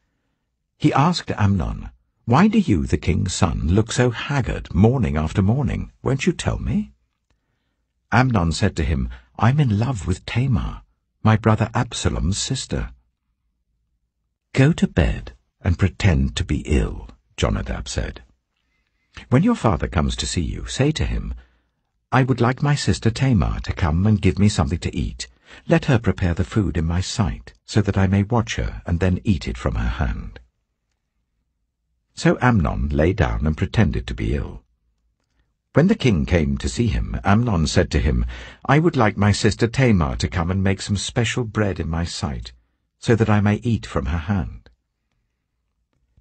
He asked Amnon, "Why do you, the king's son, look so haggard morning after morning? Won't you tell me?" Amnon said to him, "I'm in love with Tamar, my brother Absalom's sister." "Go to bed and pretend to be ill," Jonadab said. "When your father comes to see you, say to him, 'I would like my sister Tamar to come and give me something to eat. Let her prepare the food in my sight, so that I may watch her and then eat it from her hand.'" So Amnon lay down and pretended to be ill. When the king came to see him, Amnon said to him, "I would like my sister Tamar to come and make some special bread in my sight, so that I may eat from her hand."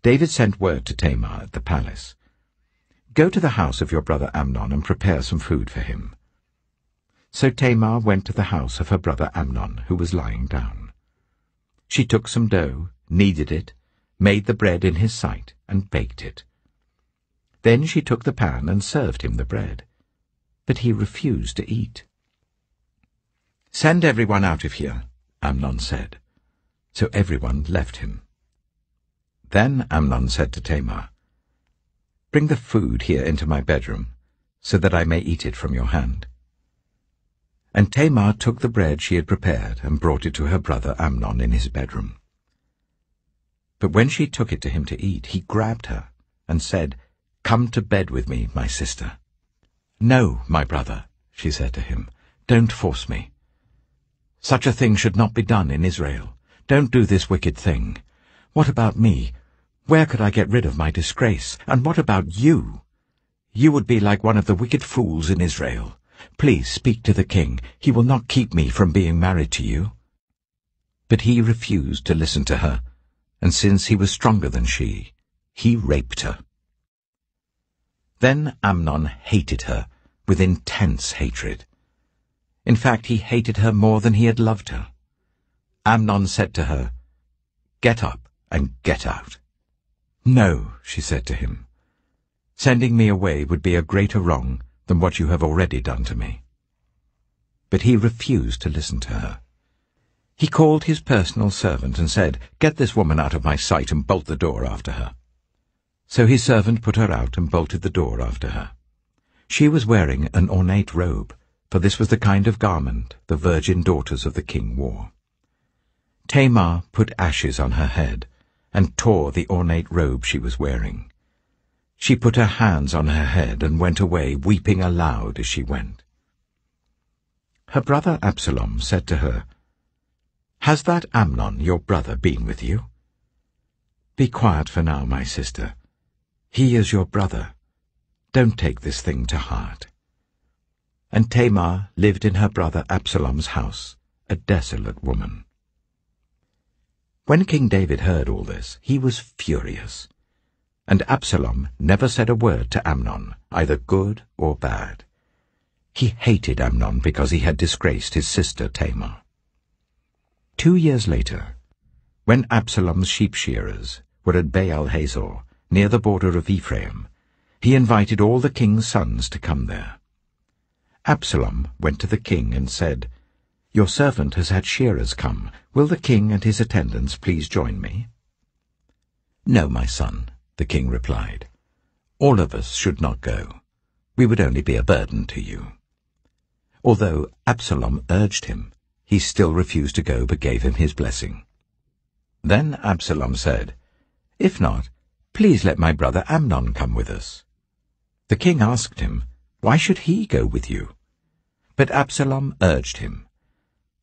David sent word to Tamar at the palace, "Go to the house of your brother Amnon and prepare some food for him." So Tamar went to the house of her brother Amnon, who was lying down. She took some dough, kneaded it, made the bread in his sight, and baked it. Then she took the pan and served him the bread, but he refused to eat. "Send everyone out of here," Amnon said. So everyone left him. Then Amnon said to Tamar, "Bring the food here into my bedroom, so that I may eat it from your hand." And Tamar took the bread she had prepared and brought it to her brother Amnon in his bedroom. But when she took it to him to eat, he grabbed her and said, "Come to bed with me, my sister." "No, my brother," she said to him, "don't force me. Such a thing should not be done in Israel. Don't do this wicked thing. What about me? Where could I get rid of my disgrace? And what about you? You would be like one of the wicked fools in Israel. Please speak to the king. He will not keep me from being married to you." But he refused to listen to her, and since he was stronger than she, he raped her. Then Amnon hated her with intense hatred. In fact, he hated her more than he had loved her. Amnon said to her, Get up and get out." "No," she said to him. "Sending me away would be a greater wrong than what you have already done to me." But he refused to listen to her. He called his personal servant and said, "Get this woman out of my sight and bolt the door after her." So his servant put her out and bolted the door after her. She was wearing an ornate robe, for this was the kind of garment the virgin daughters of the king wore. Tamar put ashes on her head and tore the ornate robe she was wearing. She put her hands on her head and went away, weeping aloud as she went. Her brother Absalom said to her, "Has that Amnon, your brother, been with you?" "Be quiet for now, my sister. He is your brother. Don't take this thing to heart." And Tamar lived in her brother Absalom's house, a desolate woman. When King David heard all this, he was furious. And Absalom never said a word to Amnon, either good or bad. He hated Amnon because he had disgraced his sister Tamar. 2 years later, when Absalom's sheep-shearers were at Baal-Hazor, near the border of Ephraim, he invited all the king's sons to come there. Absalom went to the king and said, "Your servant has had shearers come. Will the king and his attendants please join me?" "No, my son," the king replied. "All of us should not go. We would only be a burden to you." Although Absalom urged him, he still refused to go but gave him his blessing. Then Absalom said, "If not, please let my brother Amnon come with us." The king asked him, "Why should he go with you?" But Absalom urged him.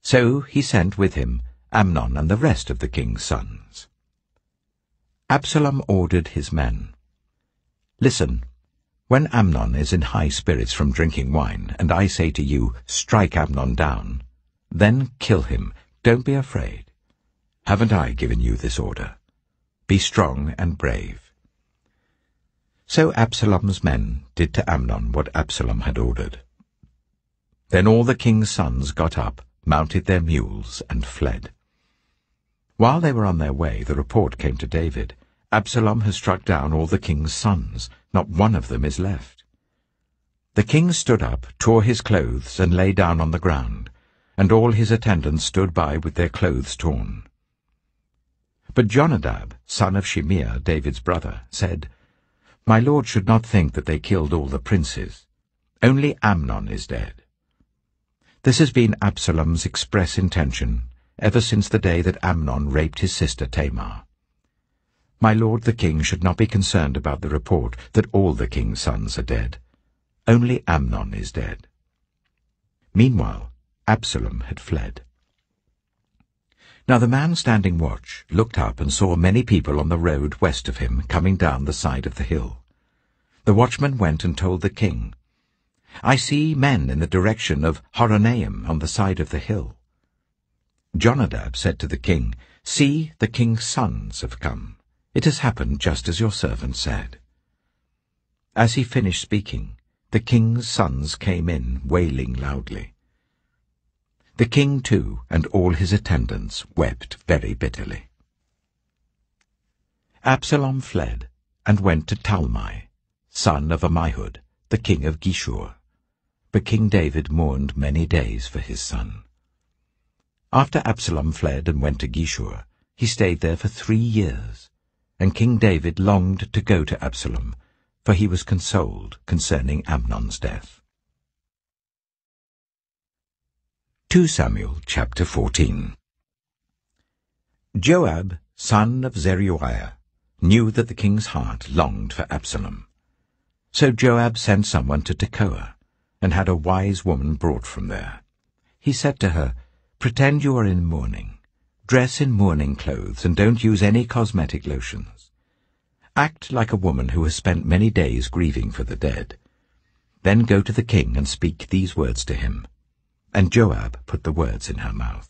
So he sent with him Amnon and the rest of the king's sons. Absalom ordered his men, "Listen, when Amnon is in high spirits from drinking wine, and I say to you, 'Strike Amnon down,' then kill him. Don't be afraid. Haven't I given you this order? Be strong and brave." So Absalom's men did to Amnon what Absalom had ordered. Then all the king's sons got up, mounted their mules, and fled. While they were on their way, the report came to David, "Absalom has struck down all the king's sons. Not one of them is left." The king stood up, tore his clothes, and lay down on the ground, and all his attendants stood by with their clothes torn. But Jonadab, son of Shimeah, David's brother, said, "My lord should not think that they killed all the princes. Only Amnon is dead." This has been Absalom's express intention ever since the day that Amnon raped his sister Tamar. My lord the king should not be concerned about the report that all the king's sons are dead. Only Amnon is dead. Meanwhile, Absalom had fled. Now the man standing watch looked up and saw many people on the road west of him coming down the side of the hill. The watchman went and told the king, "I see men in the direction of Horonaim on the side of the hill." Jonadab said to the king, "See, the king's sons have come. It has happened just as your servant said." As he finished speaking, the king's sons came in, wailing loudly. The king, too, and all his attendants wept very bitterly. Absalom fled and went to Talmai, son of Ammihud, the king of Geshur. But King David mourned many days for his son. After Absalom fled and went to Geshur, he stayed there for 3 years, and King David longed to go to Absalom, for he was consoled concerning Amnon's death. 2 Samuel chapter 14. Joab, son of Zeruiah, knew that the king's heart longed for Absalom. So Joab sent someone to Tekoa, and had a wise woman brought from there. He said to her, "Pretend you are in mourning. Dress in mourning clothes, and don't use any cosmetic lotions. Act like a woman who has spent many days grieving for the dead. Then go to the king and speak these words to him." And Joab put the words in her mouth.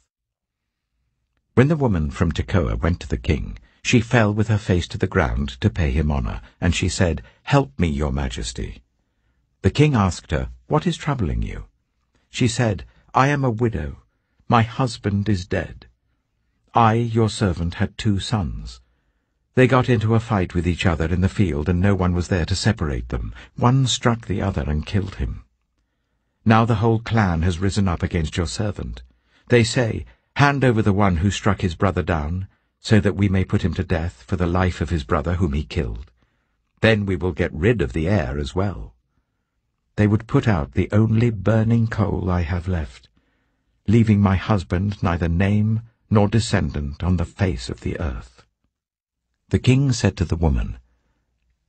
When the woman from Tekoa went to the king, she fell with her face to the ground to pay him honor, and she said, "Help me, your majesty." The king asked her, "What is troubling you?" She said, "I am a widow. My husband is dead." I, your servant, had 2 sons. They got into a fight with each other in the field, and no one was there to separate them. One struck the other and killed him. Now the whole clan has risen up against your servant. They say, 'Hand over the one who struck his brother down, so that we may put him to death for the life of his brother whom he killed. Then we will get rid of the heir as well.' They would put out the only burning coal I have left, leaving my husband neither name nor descendant on the face of the earth." The king said to the woman,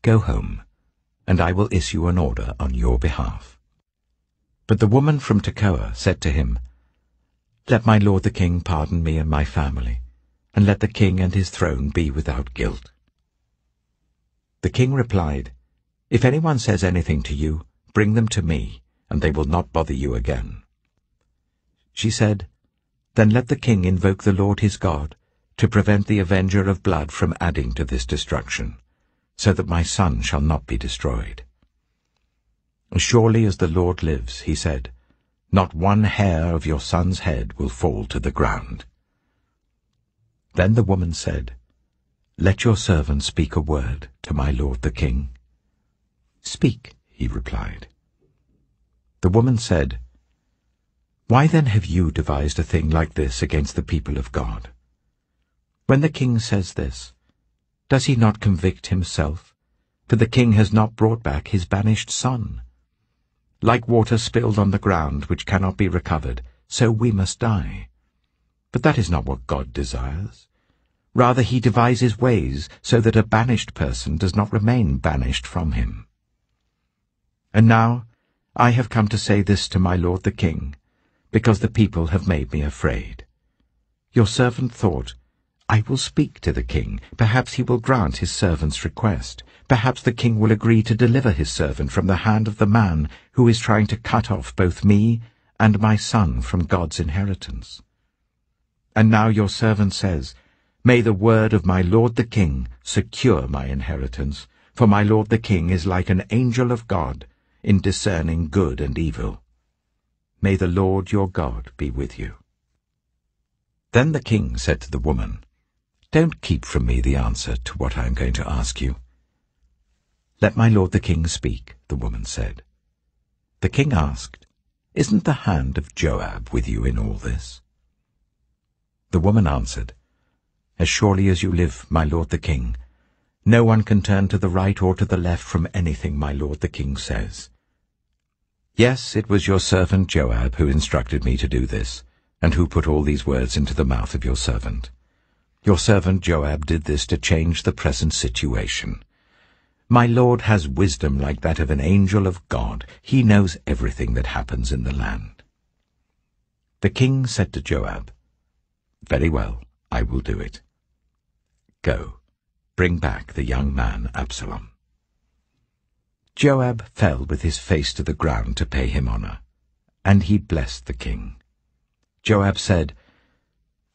"Go home, and I will issue an order on your behalf." But the woman from Tekoa said to him, "Let my lord the king pardon me and my family, and let the king and his throne be without guilt." The king replied, "If anyone says anything to you, bring them to me, and they will not bother you again." She said, "Then let the king invoke the Lord his God, to prevent the avenger of blood from adding to this destruction, so that my son shall not be destroyed." "As surely as the Lord lives," he said, "not one hair of your son's head will fall to the ground." Then the woman said, "Let your servant speak a word to my lord the king." "Speak," he replied. The woman said, "Why then have you devised a thing like this against the people of God? When the king says this, does he not convict himself? For the king has not brought back his banished son. Like water spilled on the ground, which cannot be recovered, so we must die. But that is not what God desires. Rather he devises ways so that a banished person does not remain banished from him. And now I have come to say this to my lord the king, because the people have made me afraid. Your servant thought, 'I will speak to the king. Perhaps he will grant his servant's request. Perhaps the king will agree to deliver his servant from the hand of the man who is trying to cut off both me and my son from God's inheritance.' And now your servant says, 'May the word of my lord the king secure my inheritance, for my lord the king is like an angel of God in discerning good and evil. May the Lord your God be with you.'" Then the king said to the woman, "Don't keep from me the answer to what I am going to ask you." "Let my lord the king speak," the woman said. The king asked, "Isn't the hand of Joab with you in all this?" The woman answered, "As surely as you live, my lord the king, no one can turn to the right or to the left from anything my lord the king says. Yes, it was your servant Joab who instructed me to do this, and who put all these words into the mouth of your servant. Your servant Joab did this to change the present situation. My lord has wisdom like that of an angel of God. He knows everything that happens in the land." The king said to Joab, "Very well, I will do it. Go, bring back the young man Absalom." Joab fell with his face to the ground to pay him honor, and he blessed the king. Joab said,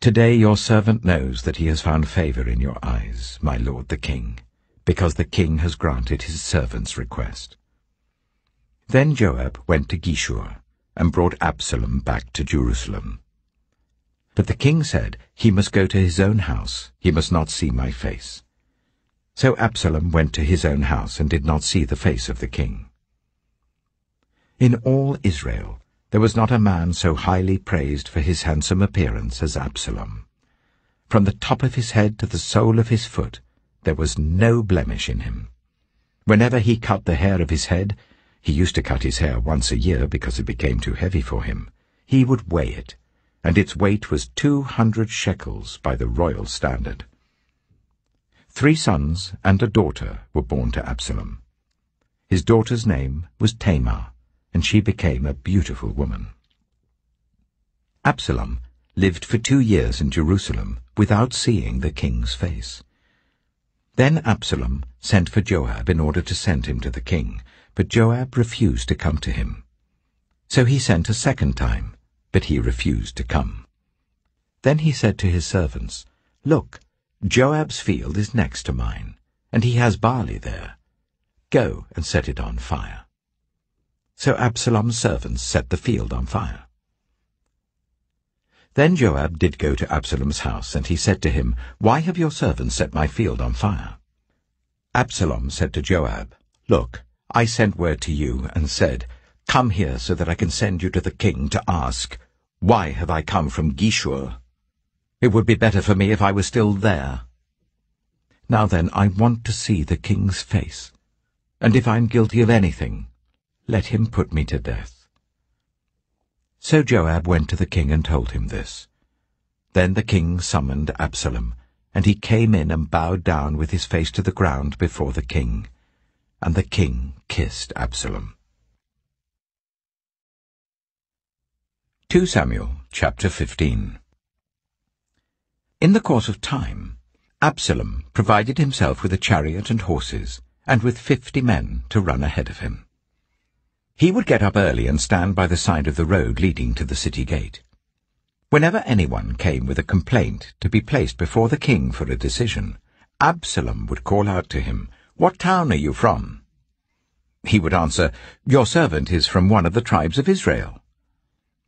"Today your servant knows that he has found favor in your eyes, my lord the king, because the king has granted his servant's request." Then Joab went to Geshur and brought Absalom back to Jerusalem. But the king said, "He must go to his own house. He must not see my face." So Absalom went to his own house and did not see the face of the king. In all Israel there was not a man so highly praised for his handsome appearance as Absalom. From the top of his head to the sole of his foot there was no blemish in him. Whenever he cut the hair of his head, he used to cut his hair once a year because it became too heavy for him, he would weigh it, and its weight was 200 shekels by the royal standard. 3 sons and a daughter were born to Absalom. His daughter's name was Tamar, and she became a beautiful woman. Absalom lived for 2 years in Jerusalem without seeing the king's face. Then Absalom sent for Joab in order to send him to the king, but Joab refused to come to him. So he sent a second time, but he refused to come. Then he said to his servants, "Look, Joab's field is next to mine, and he has barley there. Go and set it on fire." So Absalom's servants set the field on fire. Then Joab did go to Absalom's house, and he said to him, "Why have your servants set my field on fire?" Absalom said to Joab, "Look, I sent word to you and said, 'Come here so that I can send you to the king to ask, why have I come from Geshur? It would be better for me if I were still there. Now then, I want to see the king's face, and if I'm guilty of anything, let him put me to death.'" So Joab went to the king and told him this. Then the king summoned Absalom, and he came in and bowed down with his face to the ground before the king, and the king kissed Absalom. 2 Samuel chapter 15. In the course of time, Absalom provided himself with a chariot and horses, and with 50 men to run ahead of him. He would get up early and stand by the side of the road leading to the city gate. Whenever anyone came with a complaint to be placed before the king for a decision, Absalom would call out to him, "What town are you from?" He would answer, "Your servant is from one of the tribes of Israel."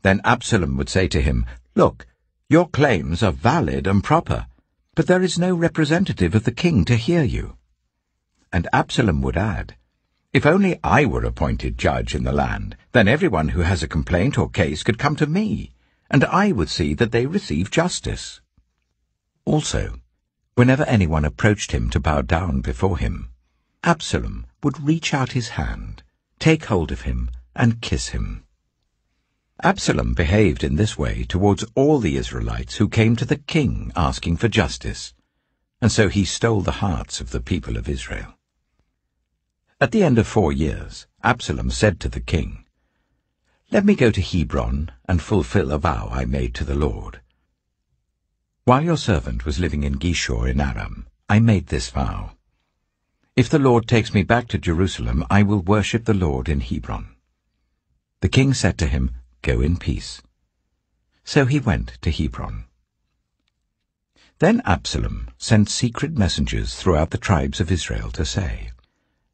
Then Absalom would say to him, "Look, your claims are valid and proper, but there is no representative of the king to hear you." And Absalom would add, "If only I were appointed judge in the land, then everyone who has a complaint or case could come to me, and I would see that they receive justice." Also, whenever anyone approached him to bow down before him, Absalom would reach out his hand, take hold of him, and kiss him. Absalom behaved in this way towards all the Israelites who came to the king asking for justice, and so he stole the hearts of the people of Israel. At the end of 4 years, Absalom said to the king, "Let me go to Hebron and fulfill a vow I made to the Lord. While your servant was living in Geshur in Aram, I made this vow. If the Lord takes me back to Jerusalem, I will worship the Lord in Hebron." The king said to him, "Go in peace." So he went to Hebron. Then Absalom sent secret messengers throughout the tribes of Israel to say,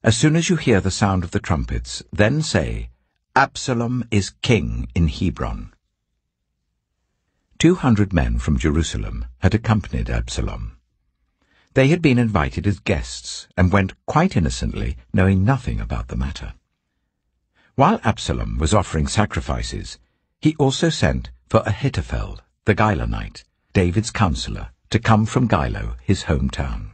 "As soon as you hear the sound of the trumpets, then say, 'Absalom is king in Hebron.'" 200 men from Jerusalem had accompanied Absalom. They had been invited as guests and went quite innocently, knowing nothing about the matter. While Absalom was offering sacrifices, he also sent for Ahithophel, the Gilonite, David's counselor, to come from Gilo, his hometown.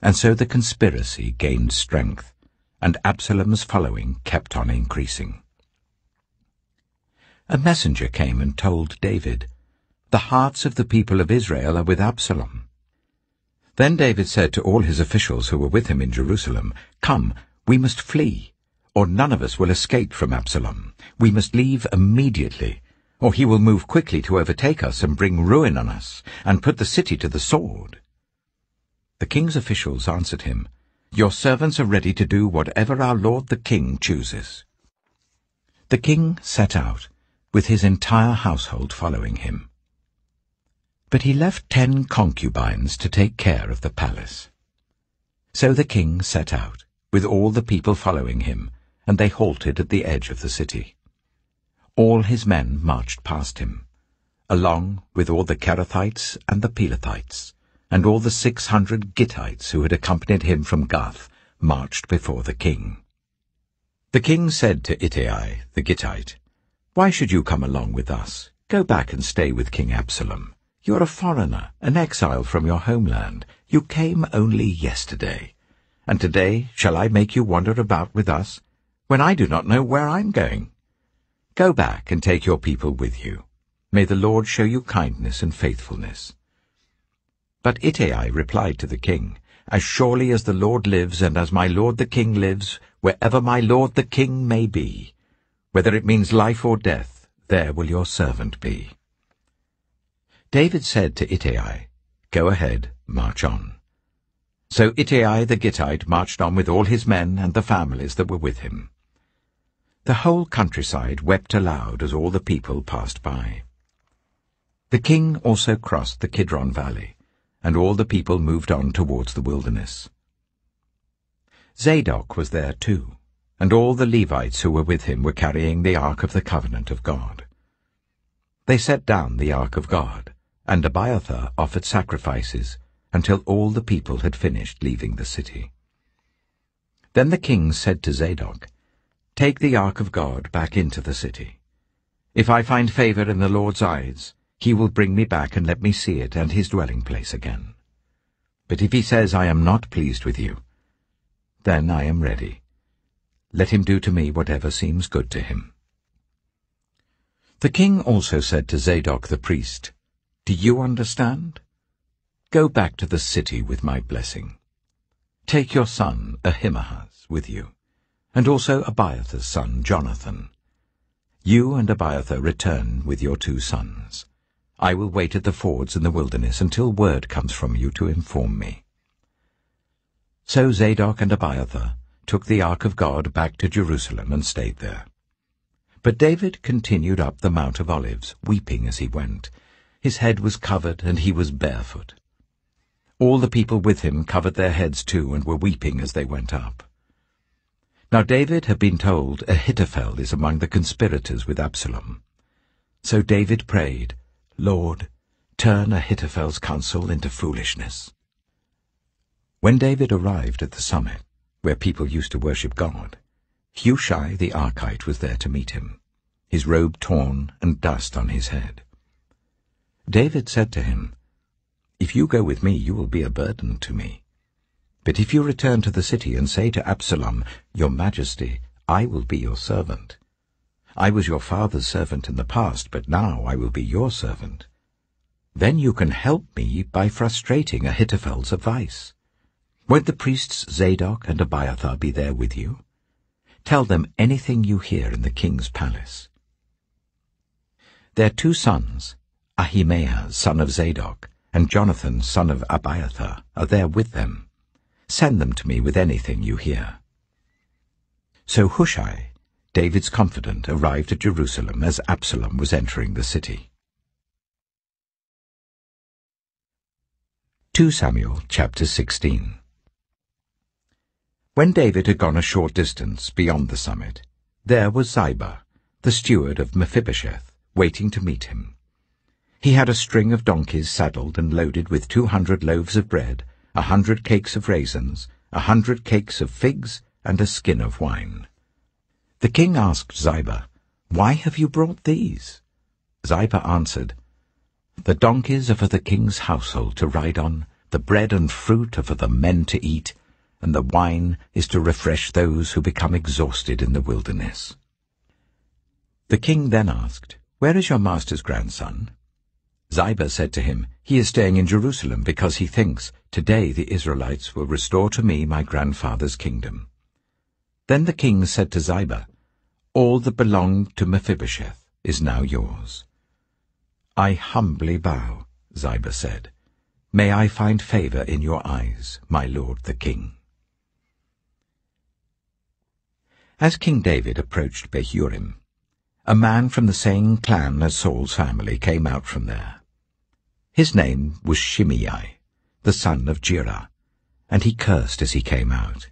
And so the conspiracy gained strength, and Absalom's following kept on increasing. A messenger came and told David, "The hearts of the people of Israel are with Absalom." Then David said to all his officials who were with him in Jerusalem, "Come, we must flee, or none of us will escape from Absalom. We must leave immediately, or he will move quickly to overtake us and bring ruin on us, and put the city to the sword." The king's officials answered him, "Your servants are ready to do whatever our lord the king chooses." The king set out, with his entire household following him. But he left 10 concubines to take care of the palace. So the king set out, with all the people following him, and they halted at the edge of the city. All his men marched past him, along with all the Kerethites and the Pelethites, and all the 600 Gittites who had accompanied him from Gath marched before the king. The king said to Ittai the Gittite, "Why should you come along with us? Go back and stay with King Absalom. You are a foreigner, an exile from your homeland. You came only yesterday. And today shall I make you wander about with us, when I do not know where I am going? Go back and take your people with you. May the Lord show you kindness and faithfulness." But Ittai replied to the king, "As surely as the Lord lives, and as my lord the king lives, wherever my lord the king may be, whether it means life or death, there will your servant be." David said to Ittai, "Go ahead, march on." So Ittai the Gittite marched on with all his men and the families that were with him. The whole countryside wept aloud as all the people passed by. The king also crossed the Kidron Valley, and all the people moved on towards the wilderness. Zadok was there too, and all the Levites who were with him were carrying the Ark of the Covenant of God. They set down the ark of God, and Abiathar offered sacrifices until all the people had finished leaving the city. Then the king said to Zadok, "Take the ark of God back into the city. If I find favor in the Lord's eyes, he will bring me back and let me see it and his dwelling place again. But if he says, I am not pleased with you, then I am ready. Let him do to me whatever seems good to him." The king also said to Zadok the priest, "Do you understand? Go back to the city with my blessing. Take your son Ahimaaz with you, and also Abiathar's son Jonathan. You and Abiathar return with your 2 sons. I will wait at the fords in the wilderness until word comes from you to inform me." So Zadok and Abiathar took the ark of God back to Jerusalem and stayed there. But David continued up the Mount of Olives, weeping as he went. His head was covered, and he was barefoot. All the people with him covered their heads too, and were weeping as they went up. Now David had been told Ahithophel is among the conspirators with Absalom. So David prayed, "Lord, turn Ahithophel's counsel into foolishness." When David arrived at the summit, where people used to worship God, Hushai the Archite was there to meet him, his robe torn and dust on his head. David said to him, "If you go with me, you will be a burden to me. But if you return to the city and say to Absalom, 'Your Majesty, I will be your servant. I was your father's servant in the past, but now I will be your servant,' then you can help me by frustrating Ahithophel's advice. Won't the priests Zadok and Abiathar be there with you? Tell them anything you hear in the king's palace." Their 2 sons, Ahimaaz son of Zadok and Jonathan son of Abiathar, are there with them. Send them to me with anything you hear." So Hushai, David's confidant, arrived at Jerusalem as Absalom was entering the city. 2 Samuel chapter 16. When David had gone a short distance beyond the summit, there was Ziba, the steward of Mephibosheth, waiting to meet him. He had a string of donkeys saddled and loaded with 200 loaves of bread, 100 cakes of raisins, 100 cakes of figs, and a skin of wine. The king asked Ziba, "Why have you brought these?" Ziba answered, "The donkeys are for the king's household to ride on, the bread and fruit are for the men to eat, and the wine is to refresh those who become exhausted in the wilderness." The king then asked, "Where is your master's grandson?" Ziba said to him, "He is staying in Jerusalem because he thinks, 'Today the Israelites will restore to me my grandfather's kingdom.'" Then the king said to Ziba, "All that belonged to Mephibosheth is now yours." "I humbly bow," Ziba said. "May I find favor in your eyes, my lord the king." As King David approached Bahurim, a man from the same clan as Saul's family came out from there. His name was Shimei, the son of Jirah, and he cursed as he came out.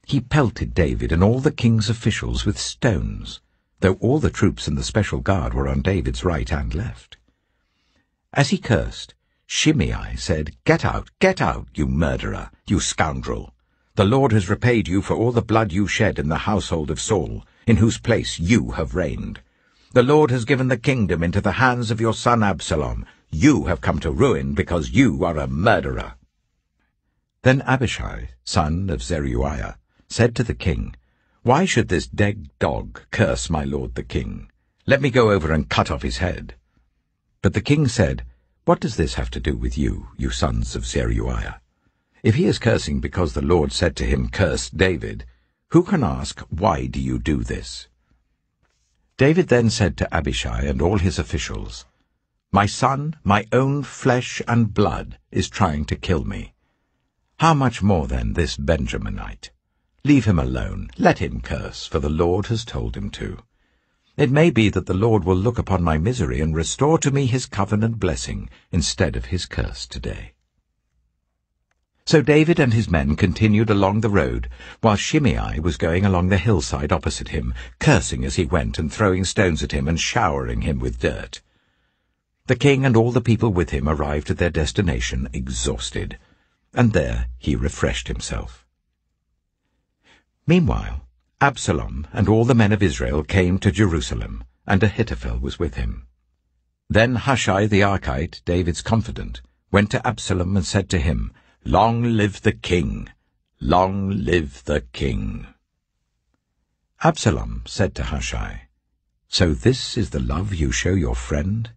He pelted David and all the king's officials with stones, though all the troops and the special guard were on David's right and left. As he cursed, Shimei said, get out, you murderer, you scoundrel! The Lord has repaid you for all the blood you shed in the household of Saul, in whose place you have reigned. The Lord has given the kingdom into the hands of your son Absalom. You have come to ruin because you are a murderer." Then Abishai, son of Zeruiah, said to the king, "Why should this dead dog curse my lord the king? Let me go over and cut off his head." But the king said, "What does this have to do with you, you sons of Zeruiah? If he is cursing because the Lord said to him, 'Curse David,' who can ask, 'Why do you do this?'" David then said to Abishai and all his officials, "My son, my own flesh and blood, is trying to kill me. How much more then this Benjaminite? Leave him alone, let him curse, for the Lord has told him to. It may be that the Lord will look upon my misery and restore to me his covenant blessing instead of his curse today." So David and his men continued along the road, while Shimei was going along the hillside opposite him, cursing as he went and throwing stones at him and showering him with dirt. The king and all the people with him arrived at their destination exhausted, and there he refreshed himself. Meanwhile, Absalom and all the men of Israel came to Jerusalem, and Ahithophel was with him. Then Hushai the Archite, David's confidant, went to Absalom and said to him, "Long live the king! Long live the king!" Absalom said to Hushai, "So this is the love you show your friend?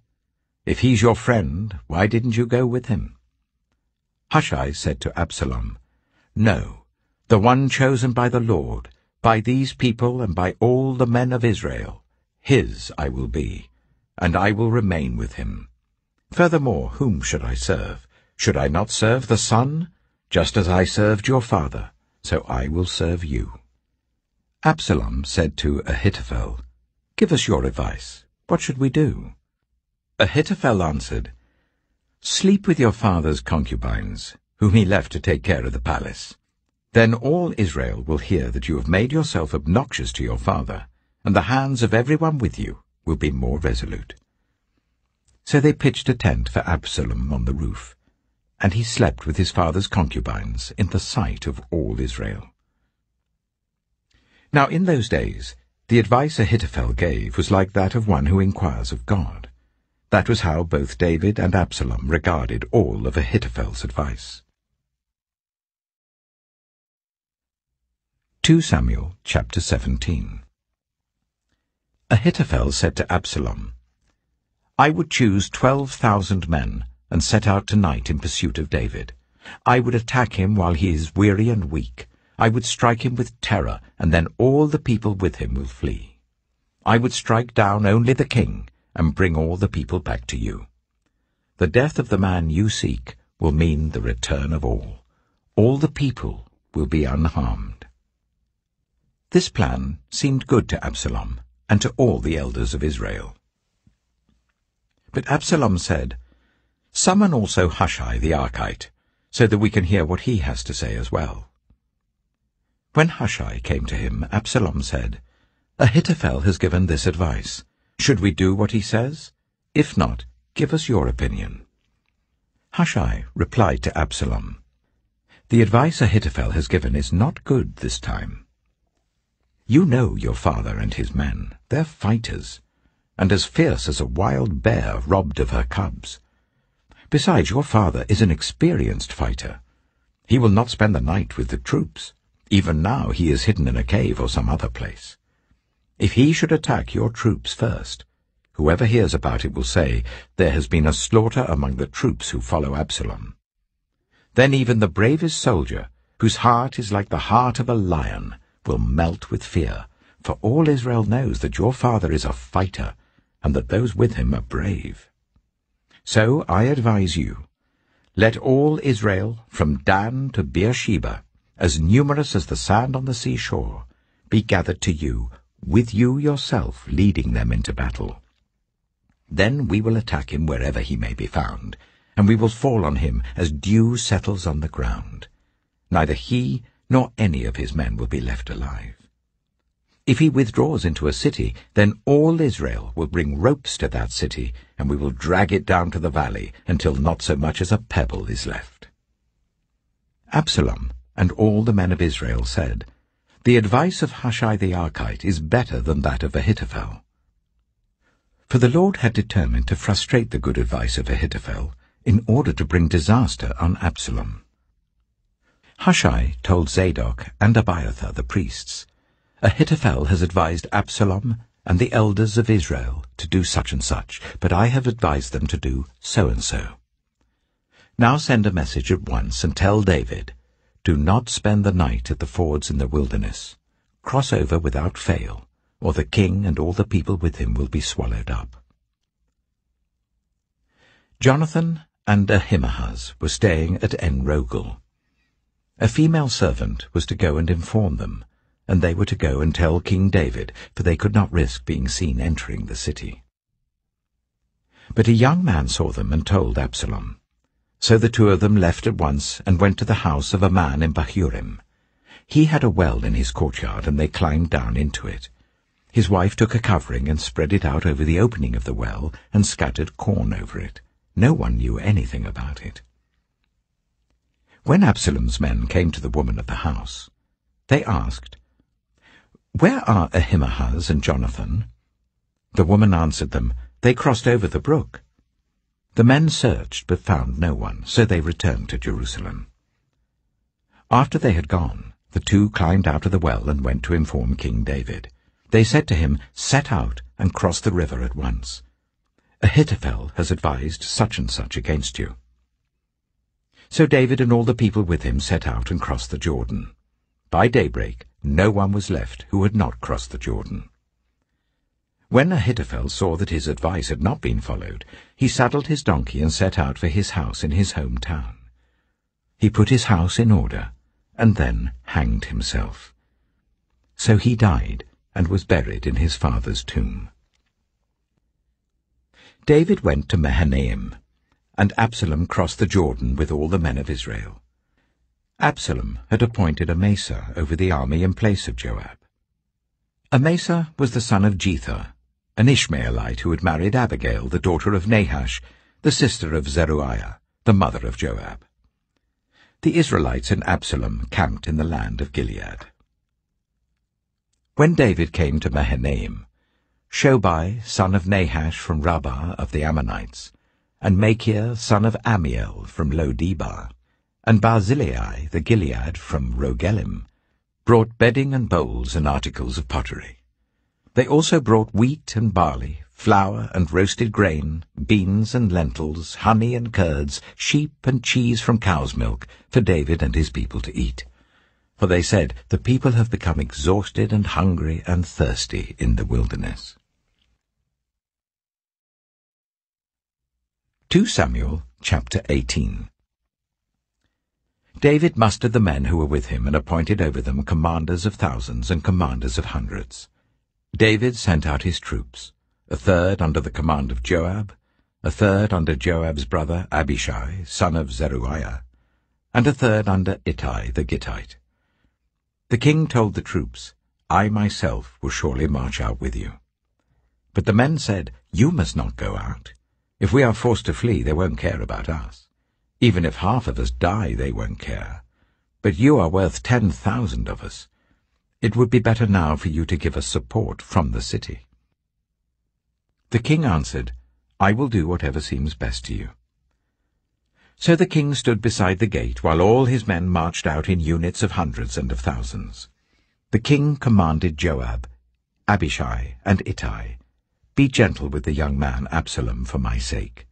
If he's your friend, why didn't you go with him?" Hushai said to Absalom, "No, the one chosen by the Lord, by these people and by all the men of Israel, his I will be, and I will remain with him. Furthermore, whom should I serve? Should I not serve the son? Just as I served your father, so I will serve you." Absalom said to Ahithophel, "Give us your advice. What should we do?" Ahithophel answered, "Sleep with your father's concubines, whom he left to take care of the palace. Then all Israel will hear that you have made yourself obnoxious to your father, and the hands of everyone with you will be more resolute." So they pitched a tent for Absalom on the roof, and he slept with his father's concubines in the sight of all Israel. Now in those days the advice Ahithophel gave was like that of one who inquires of God. That was how both David and Absalom regarded all of Ahithophel's advice. 2 Samuel chapter 17. Ahithophel said to Absalom, "I would choose 12,000 men and set out tonight in pursuit of David. I would attack him while he is weary and weak. I would strike him with terror, and then all the people with him will flee. I would strike down only the king and bring all the people back to you. The death of the man you seek will mean the return of all. All the people will be unharmed." This plan seemed good to Absalom and to all the elders of Israel. But Absalom said, "Summon also Hushai the Archite, so that we can hear what he has to say as well." When Hushai came to him, Absalom said, "Ahithophel has given this advice. Should we do what he says? If not, give us your opinion." Hushai replied to Absalom, "The advice Ahithophel has given is not good this time. You know your father and his men. They're fighters, and as fierce as a wild bear robbed of her cubs. Besides, your father is an experienced fighter. He will not spend the night with the troops. Even now he is hidden in a cave or some other place. If he should attack your troops first, whoever hears about it will say, 'There has been a slaughter among the troops who follow Absalom.' Then even the bravest soldier, whose heart is like the heart of a lion, will melt with fear, for all Israel knows that your father is a fighter, and that those with him are brave. So I advise you, let all Israel, from Dan to Beersheba, as numerous as the sand on the seashore, be gathered to you, with you yourself leading them into battle. Then we will attack him wherever he may be found, and we will fall on him as dew settles on the ground. Neither he nor any of his men will be left alive. If he withdraws into a city, then all Israel will bring ropes to that city, and we will drag it down to the valley until not so much as a pebble is left." Absalom and all the men of Israel said, "The advice of Hushai the Archite is better than that of Ahithophel." For the Lord had determined to frustrate the good advice of Ahithophel in order to bring disaster on Absalom. Hushai told Zadok and Abiathar the priests, "Ahithophel has advised Absalom and the elders of Israel to do such and such, but I have advised them to do so and so. Now send a message at once and tell David, 'Do not spend the night at the fords in the wilderness. Cross over without fail, or the king and all the people with him will be swallowed up.'" Jonathan and Ahimaaz were staying at En-Rogel. A female servant was to go and inform them, and they were to go and tell King David, for they could not risk being seen entering the city. But a young man saw them and told Absalom. So the two of them left at once and went to the house of a man in Bahurim. He had a well in his courtyard, and they climbed down into it. His wife took a covering and spread it out over the opening of the well and scattered corn over it. No one knew anything about it. When Absalom's men came to the woman of the house, they asked, "Where are Ahimaaz and Jonathan?" The woman answered them, "They crossed over the brook." The men searched but found no one, so they returned to Jerusalem. After they had gone, the two climbed out of the well and went to inform King David. They said to him, "Set out and cross the river at once. Ahithophel has advised such and such against you." So David and all the people with him set out and crossed the Jordan. By daybreak, no one was left who had not crossed the Jordan. When Ahithophel saw that his advice had not been followed, he saddled his donkey and set out for his house in his hometown. He put his house in order and then hanged himself. So he died and was buried in his father's tomb. David went to Mahanaim, and Absalom crossed the Jordan with all the men of Israel. Absalom had appointed Amasa over the army in place of Joab. Amasa was the son of Jether, an Ishmaelite who had married Abigail, the daughter of Nahash, the sister of Zeruiah, the mother of Joab. The Israelites and Absalom camped in the land of Gilead. When David came to Mahanaim, Shobai, son of Nahash from Rabbah of the Ammonites, and Machir, son of Ammiel from Lo-debar, and Barzillai the Gilead from Rogelim, brought bedding and bowls and articles of pottery. They also brought wheat and barley, flour and roasted grain, beans and lentils, honey and curds, sheep and cheese from cow's milk, for David and his people to eat. For they said, "The people have become exhausted and hungry and thirsty in the wilderness." 2 Samuel chapter 18. David mustered the men who were with him and appointed over them commanders of thousands and commanders of hundreds. David sent out his troops, a third under the command of Joab, a third under Joab's brother Abishai, son of Zeruiah, and a third under Ittai the Gittite. The king told the troops, "I myself will surely march out with you." But the men said, "You must not go out. If we are forced to flee, they won't care about us. Even if half of us die, they won't care. But you are worth 10,000 of us. It would be better now for you to give us support from the city." The king answered, "I will do whatever seems best to you." So the king stood beside the gate while all his men marched out in units of hundreds and of thousands. The king commanded Joab, Abishai, and Ittai, "Be gentle with the young man Absalom for my sake."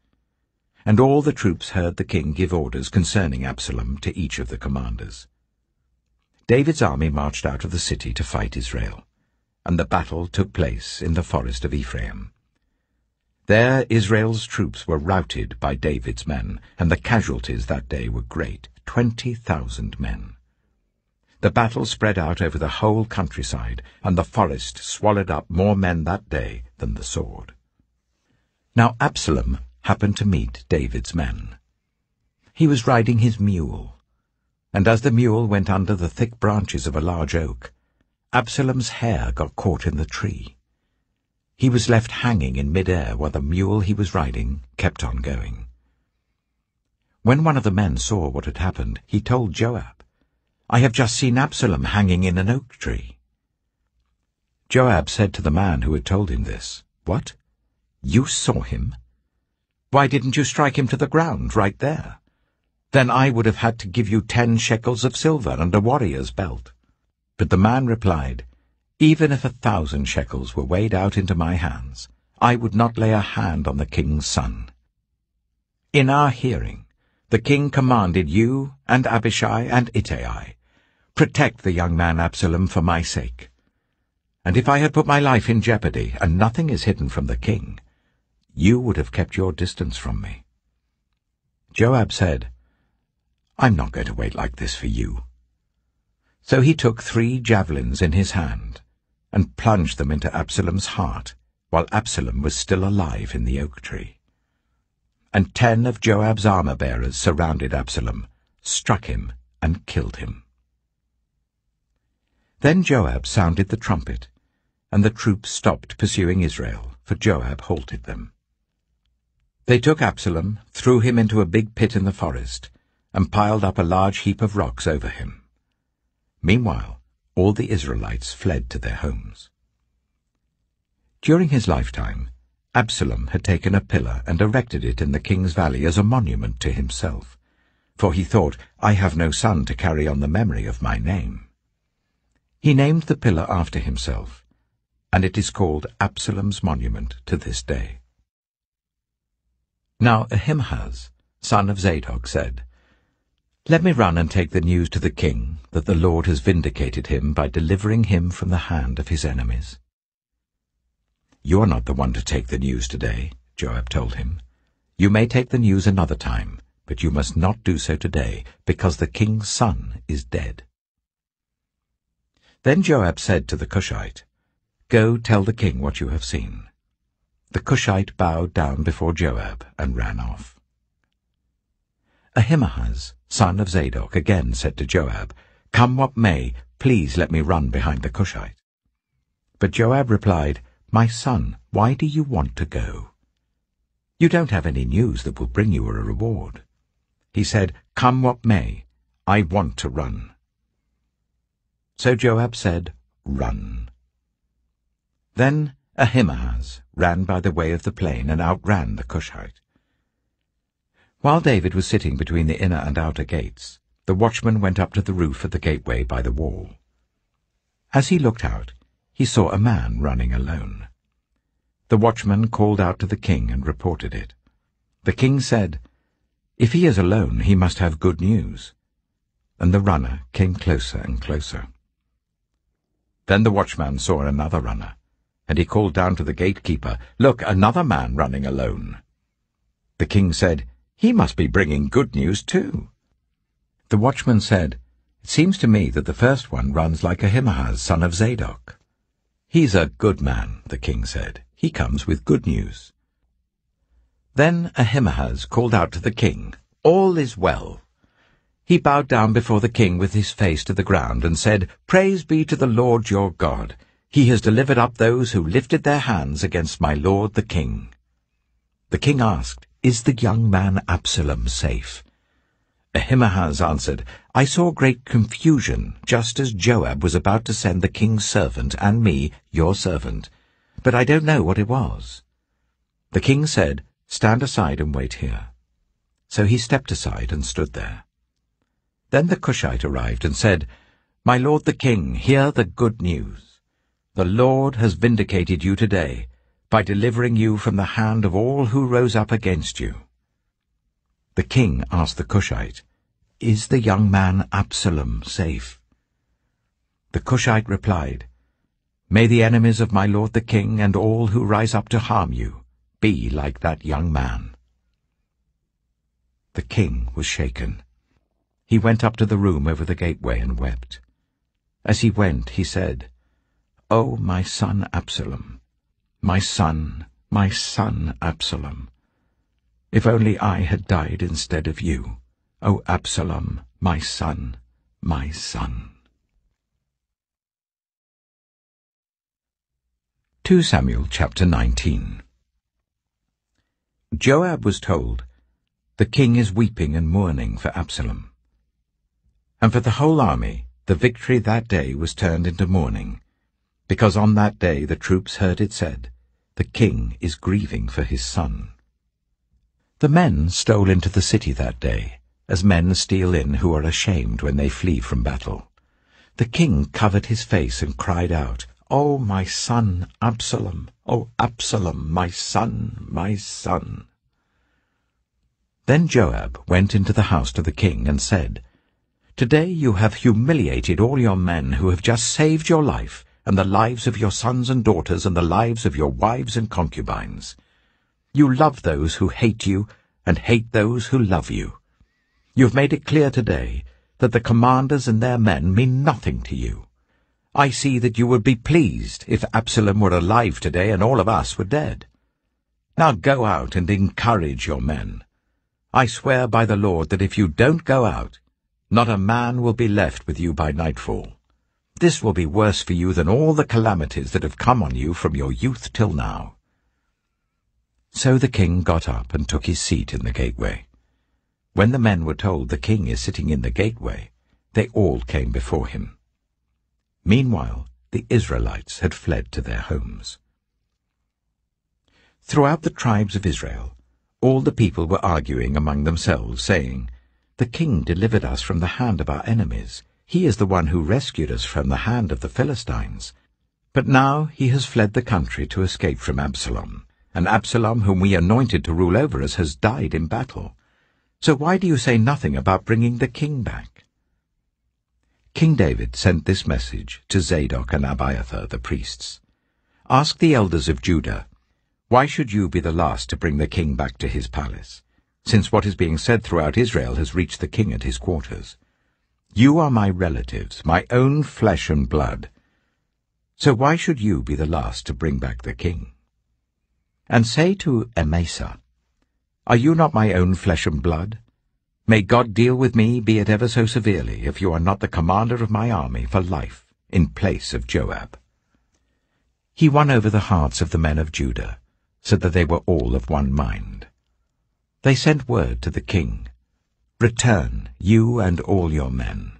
And all the troops heard the king give orders concerning Absalom to each of the commanders. David's army marched out of the city to fight Israel, and the battle took place in the forest of Ephraim. There Israel's troops were routed by David's men, and the casualties that day were great, 20,000 men. The battle spread out over the whole countryside, and the forest swallowed up more men that day than the sword. Now Absalom happened to meet David's men. He was riding his mule, and as the mule went under the thick branches of a large oak, Absalom's hair got caught in the tree. He was left hanging in mid-air while the mule he was riding kept on going. When one of the men saw what had happened, he told Joab, "I have just seen Absalom hanging in an oak tree." Joab said to the man who had told him this, "What? You saw him? Why didn't you strike him to the ground right there? Then I would have had to give you 10 shekels of silver and a warrior's belt." But the man replied, "Even if 1,000 shekels were weighed out into my hands, I would not lay a hand on the king's son. In our hearing, the king commanded you and Abishai and Ittai, protect the young man Absalom for my sake. And if I had put my life in jeopardy, and nothing is hidden from the king, you would have kept your distance from me." Joab said, "I'm not going to wait like this for you." So he took 3 javelins in his hand and plunged them into Absalom's heart while Absalom was still alive in the oak tree. And 10 of Joab's armor-bearers surrounded Absalom, struck him, and killed him. Then Joab sounded the trumpet, and the troops stopped pursuing Israel, for Joab halted them. They took Absalom, threw him into a big pit in the forest, and piled up a large heap of rocks over him. Meanwhile, all the Israelites fled to their homes. During his lifetime, Absalom had taken a pillar and erected it in the king's valley as a monument to himself, for he thought, "I have no son to carry on the memory of my name." He named the pillar after himself, and it is called Absalom's monument to this day. Now Ahimaaz, son of Zadok, said, "Let me run and take the news to the king that the Lord has vindicated him by delivering him from the hand of his enemies." "You are not the one to take the news today," Joab told him. "You may take the news another time, but you must not do so today, because the king's son is dead." Then Joab said to the Cushite, "Go tell the king what you have seen." The Cushite bowed down before Joab and ran off. Ahimaaz, son of Zadok, again said to Joab, "Come what may, please let me run behind the Cushite." But Joab replied, "My son, why do you want to go? You don't have any news that will bring you a reward." He said, "Come what may, I want to run." So Joab said, "Run." Then Ahimaaz ran by the way of the plain and outran the Cushite. While David was sitting between the inner and outer gates, the watchman went up to the roof of the gateway by the wall. As he looked out, he saw a man running alone. The watchman called out to the king and reported it. The king said, "If he is alone, he must have good news." And the runner came closer and closer. Then the watchman saw another runner, and he called down to the gatekeeper, "Look, another man running alone." The king said, "He must be bringing good news too." The watchman said, "It seems to me that the first one runs like Ahimaaz, son of Zadok." "He's a good man," the king said. "He comes with good news." Then Ahimaaz called out to the king, "All is well." He bowed down before the king with his face to the ground and said, "Praise be to the Lord your God. He has delivered up those who lifted their hands against my lord the king." The king asked, "Is the young man Absalom safe?" Ahimaaz answered, "I saw great confusion, just as Joab was about to send the king's servant and me, your servant, but I don't know what it was." The king said, "Stand aside and wait here." So he stepped aside and stood there. Then the Cushite arrived and said, "My lord the king, hear the good news. The Lord has vindicated you today by delivering you from the hand of all who rose up against you." The king asked the Cushite, "Is the young man Absalom safe?" The Cushite replied, "May the enemies of my lord the king and all who rise up to harm you be like that young man." The king was shaken. He went up to the room over the gateway and wept. As he went, he said, "Oh, my son Absalom, my son Absalom! If only I had died instead of you, O Absalom, my son, my son." 2 Samuel chapter 19. Joab was told, "The king is weeping and mourning for Absalom." And for the whole army, the victory that day was turned into mourning, because on that day the troops heard it said, "The king is grieving for his son." The men stole into the city that day, as men steal in who are ashamed when they flee from battle. The king covered his face and cried out, "Oh, my son Absalom! Oh, Absalom, my son, my son!" Then Joab went into the house to the king and said, "Today you have humiliated all your men who have just saved your life, and the lives of your sons and daughters, and the lives of your wives and concubines. You love those who hate you, and hate those who love you. You have made it clear today that the commanders and their men mean nothing to you. I see that you would be pleased if Absalom were alive today and all of us were dead. Now go out and encourage your men. I swear by the Lord that if you don't go out, not a man will be left with you by nightfall. This will be worse for you than all the calamities that have come on you from your youth till now." So the king got up and took his seat in the gateway. When the men were told, "The king is sitting in the gateway," they all came before him. Meanwhile, the Israelites had fled to their homes. Throughout the tribes of Israel, all the people were arguing among themselves, saying, "The king delivered us from the hand of our enemies. He is the one who rescued us from the hand of the Philistines. But now he has fled the country to escape from Absalom, and Absalom, whom we anointed to rule over us, has died in battle. So why do you say nothing about bringing the king back?" King David sent this message to Zadok and Abiathar the priests. "Ask the elders of Judah, why should you be the last to bring the king back to his palace, since what is being said throughout Israel has reached the king at his quarters? You are my relatives, my own flesh and blood. So why should you be the last to bring back the king? And say to Amasa, are you not my own flesh and blood? May God deal with me, be it ever so severely, if you are not the commander of my army for life, in place of Joab." He won over the hearts of the men of Judah, so that they were all of one mind. They sent word to the king, "Return, you and all your men."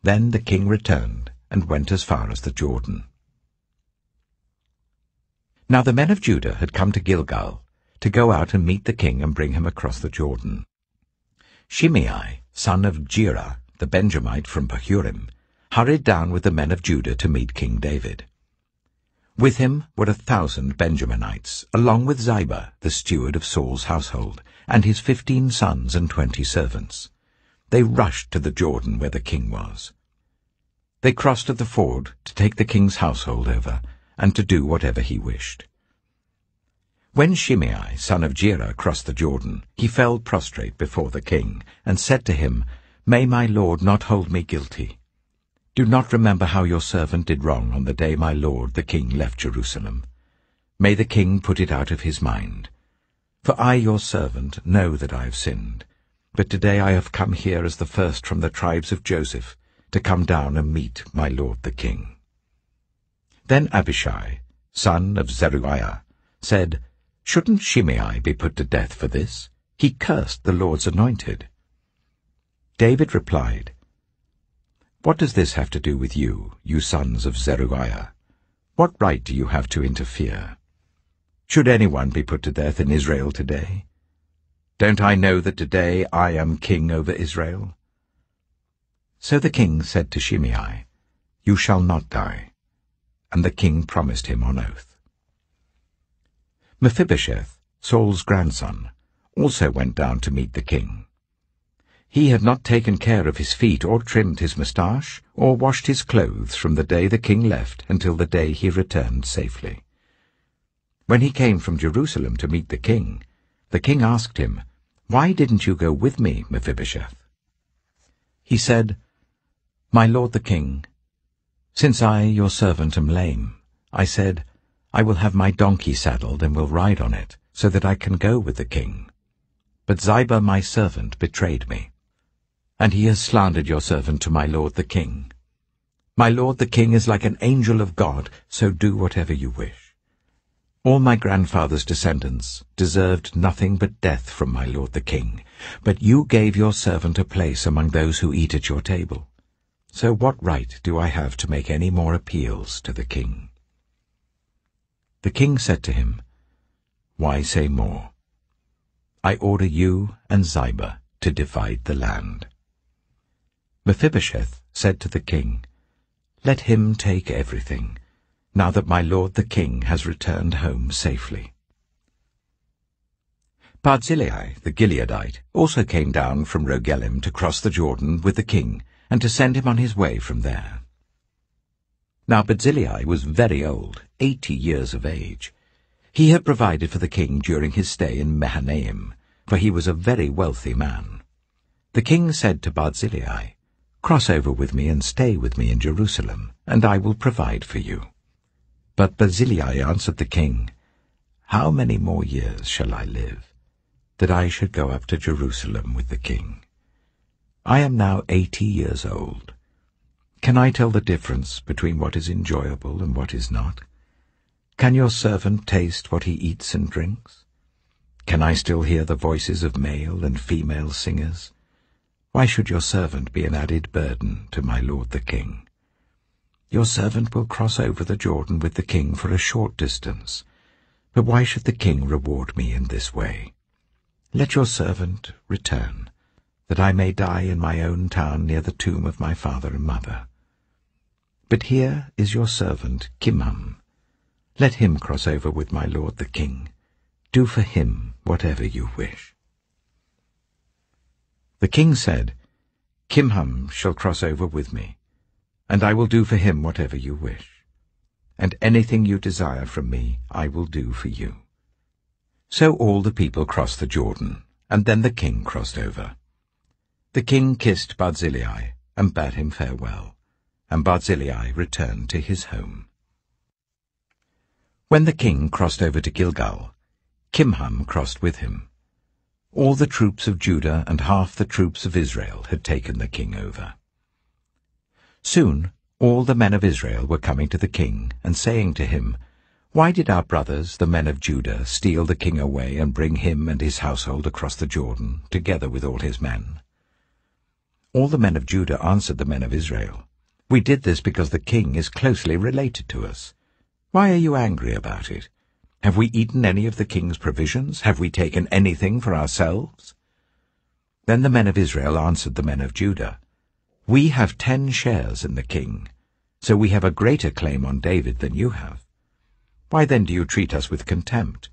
Then the king returned and went as far as the Jordan. Now the men of Judah had come to Gilgal to go out and meet the king and bring him across the Jordan. Shimei, son of Gera, the Benjamite from Bahurim, hurried down with the men of Judah to meet King David. With him were 1,000 Benjaminites, along with Ziba, the steward of Saul's household, and his 15 sons and 20 servants. They rushed to the Jordan where the king was. They crossed at the ford to take the king's household over, and to do whatever he wished. When Shimei, son of Gera, crossed the Jordan, he fell prostrate before the king, and said to him, "May my lord not hold me guilty. Do not remember how your servant did wrong on the day my lord the king left Jerusalem. May the king put it out of his mind. For I, your servant, know that I have sinned. But today I have come here as the first from the tribes of Joseph, to come down and meet my lord the king." Then Abishai, son of Zeruiah, said, "Shouldn't Shimei be put to death for this? He cursed the Lord's anointed." David replied, "What does this have to do with you, you sons of Zeruiah? What right do you have to interfere? Should anyone be put to death in Israel today? Don't I know that today I am king over Israel?" So the king said to Shimei, "You shall not die." And the king promised him on oath. Mephibosheth, Saul's grandson, also went down to meet the king. He had not taken care of his feet or trimmed his moustache or washed his clothes from the day the king left until the day he returned safely. When he came from Jerusalem to meet the king asked him, "Why didn't you go with me, Mephibosheth?" He said, "My lord the king, since I, your servant, am lame, I said, I will have my donkey saddled and will ride on it, so that I can go with the king. But Ziba my servant betrayed me, and he has slandered your servant to my lord the king. My lord the king is like an angel of God, so do whatever you wish. All my grandfather's descendants deserved nothing but death from my lord the king, but you gave your servant a place among those who eat at your table. So what right do I have to make any more appeals to the king?" The king said to him, "Why say more? I order you and Ziba to divide the land." Mephibosheth said to the king, "Let him take everything, now that my lord the king has returned home safely." Barzillai the Gileadite also came down from Rogelim to cross the Jordan with the king, and to send him on his way from there. Now Barzillai was very old, 80 years of age. He had provided for the king during his stay in Mahanaim, for he was a very wealthy man. The king said to Barzillai, "Cross over with me and stay with me in Jerusalem, and I will provide for you." But Barzillai answered the king, "How many more years shall I live, that I should go up to Jerusalem with the king? I am now 80 years old. Can I tell the difference between what is enjoyable and what is not? Can your servant taste what he eats and drinks? Can I still hear the voices of male and female singers? Why should your servant be an added burden to my lord the king? Your servant will cross over the Jordan with the king for a short distance. But why should the king reward me in this way? Let your servant return, that I may die in my own town near the tomb of my father and mother. But here is your servant Kimham. Let him cross over with my lord the king. Do for him whatever you wish. The king said, Kimham shall cross over with me, and I will do for him whatever you wish. And anything you desire from me I will do for you. So all the people crossed the Jordan, and then the king crossed over. The king kissed Barzillai and bade him farewell, and Barzillai returned to his home. When the king crossed over to Gilgal, Kimham crossed with him. All the troops of Judah and half the troops of Israel had taken the king over. Soon all the men of Israel were coming to the king and saying to him, Why did our brothers, the men of Judah, steal the king away and bring him and his household across the Jordan, together with all his men? All the men of Judah answered the men of Israel, We did this because the king is closely related to us. Why are you angry about it? Have we eaten any of the king's provisions? Have we taken anything for ourselves? Then the men of Israel answered the men of Judah, We have 10 shares in the king, so we have a greater claim on David than you have. Why then do you treat us with contempt?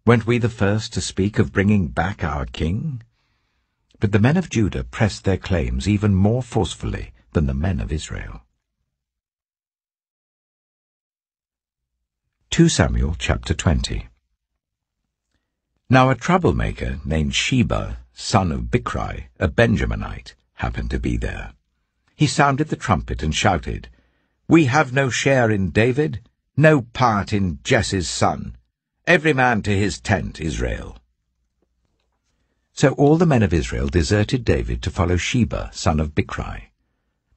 Weren't we the first to speak of bringing back our king? But the men of Judah pressed their claims even more forcefully than the men of Israel. 2 Samuel chapter 20. Now a troublemaker named Sheba, son of Bichri, a Benjaminite, happened to be there. He sounded the trumpet and shouted, We have no share in David, no part in Jesse's son. Every man to his tent, Israel. So all the men of Israel deserted David to follow Sheba, son of Bichri.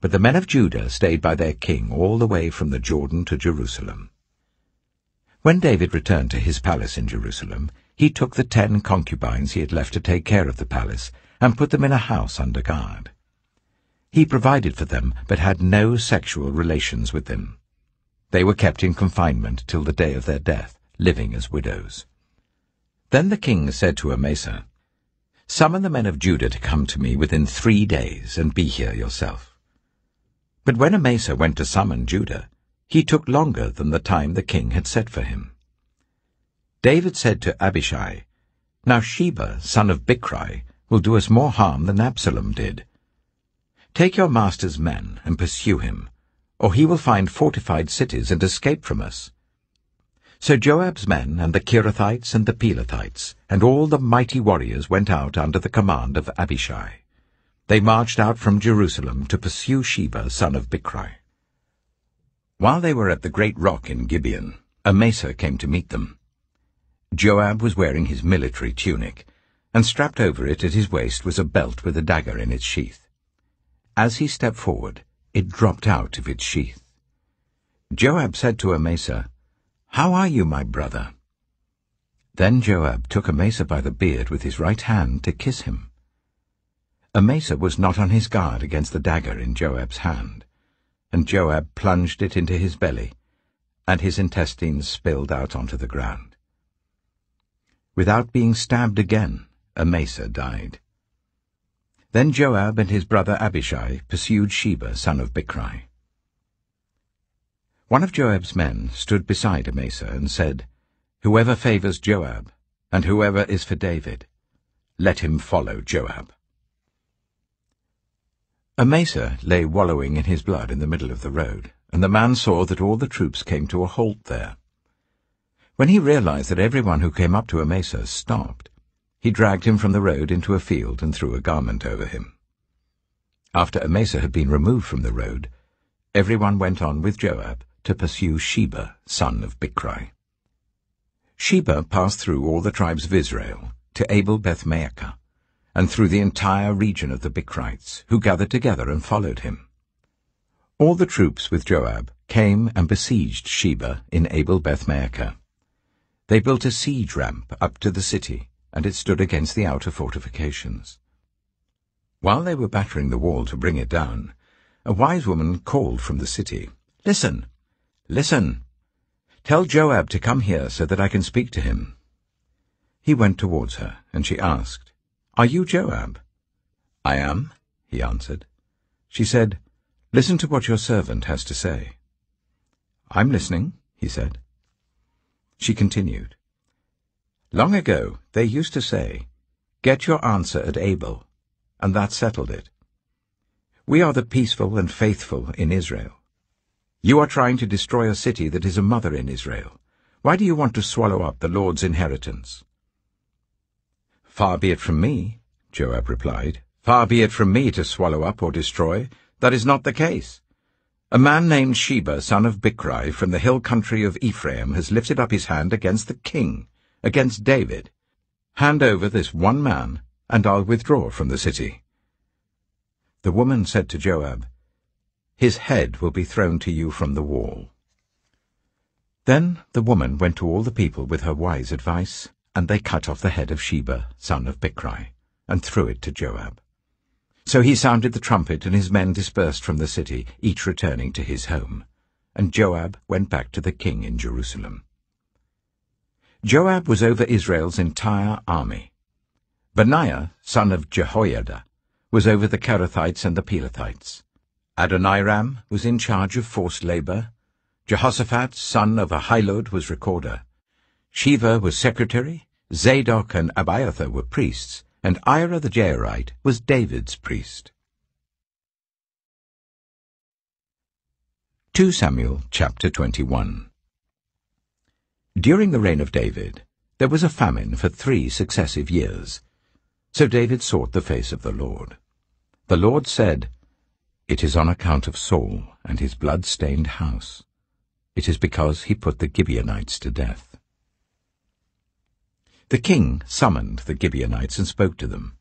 But the men of Judah stayed by their king all the way from the Jordan to Jerusalem. When David returned to his palace in Jerusalem, he took the 10 concubines he had left to take care of the palace and put them in a house under guard. He provided for them, but had no sexual relations with them. They were kept in confinement till the day of their death, living as widows. Then the king said to Amasa, Summon the men of Judah to come to me within 3 days, and be here yourself. But when Amasa went to summon Judah, he took longer than the time the king had set for him. David said to Abishai, Now Sheba, son of Bichri, will do us more harm than Absalom did. Take your master's men and pursue him, or he will find fortified cities and escape from us. So Joab's men and the Kerethites and the Pelethites and all the mighty warriors went out under the command of Abishai. They marched out from Jerusalem to pursue Sheba, son of Bichri. While they were at the great rock in Gibeon, Amasa came to meet them. Joab was wearing his military tunic, and strapped over it at his waist was a belt with a dagger in its sheath. As he stepped forward, it dropped out of its sheath. Joab said to Amasa, How are you, my brother? Then Joab took Amasa by the beard with his right hand to kiss him. Amasa was not on his guard against the dagger in Joab's hand, and Joab plunged it into his belly, and his intestines spilled out onto the ground. Without being stabbed again, Amasa died. Then Joab and his brother Abishai pursued Sheba, son of Bichri. One of Joab's men stood beside Amasa and said, Whoever favors Joab, and whoever is for David, let him follow Joab. Amasa lay wallowing in his blood in the middle of the road, and the man saw that all the troops came to a halt there. When he realized that everyone who came up to Amasa stopped, he dragged him from the road into a field and threw a garment over him. After Amasa had been removed from the road, everyone went on with Joab to pursue Sheba, son of Bichri. Sheba passed through all the tribes of Israel to Abel-Beth-Maachah, and through the entire region of the Bichrites, who gathered together and followed him. All the troops with Joab came and besieged Sheba in Abel-Beth-maachah. They built a siege ramp up to the city, and it stood against the outer fortifications. While they were battering the wall to bring it down, a wise woman called from the city, "Listen! Listen! Tell Joab to come here so that I can speak to him." He went towards her, and she asked, "Are you Joab?" "I am," he answered. She said, "Listen to what your servant has to say." "I'm listening," he said. She continued, "Long ago they used to say, 'Get your answer at Abel,' and that settled it. We are the peaceful and faithful in Israel. You are trying to destroy a city that is a mother in Israel. Why do you want to swallow up the Lord's inheritance?" "Far be it from me," Joab replied. "Far be it from me to swallow up or destroy. That is not the case. A man named Sheba, son of Bichri, from the hill country of Ephraim, has lifted up his hand against the king, against David. Hand over this one man, and I'll withdraw from the city." The woman said to Joab, "His head will be thrown to you from the wall." Then the woman went to all the people with her wise advice, and they cut off the head of Sheba, son of Bichri, and threw it to Joab. So he sounded the trumpet, and his men dispersed from the city, each returning to his home. And Joab went back to the king in Jerusalem. Joab was over Israel's entire army. Benaiah, son of Jehoiada, was over the Kerethites and the Pelethites. Adoniram was in charge of forced labor. Jehoshaphat, son of Ahilud, was recorder. Sheva was secretary. Zadok and Abiathar were priests, and Ira the Jairite was David's priest. 2 Samuel chapter 21. During the reign of David, there was a famine for 3 successive years. So David sought the face of the Lord. The Lord said, "It is on account of Saul and his blood-stained house. It is because he put the Gibeonites to death." The king summoned the Gibeonites and spoke to them.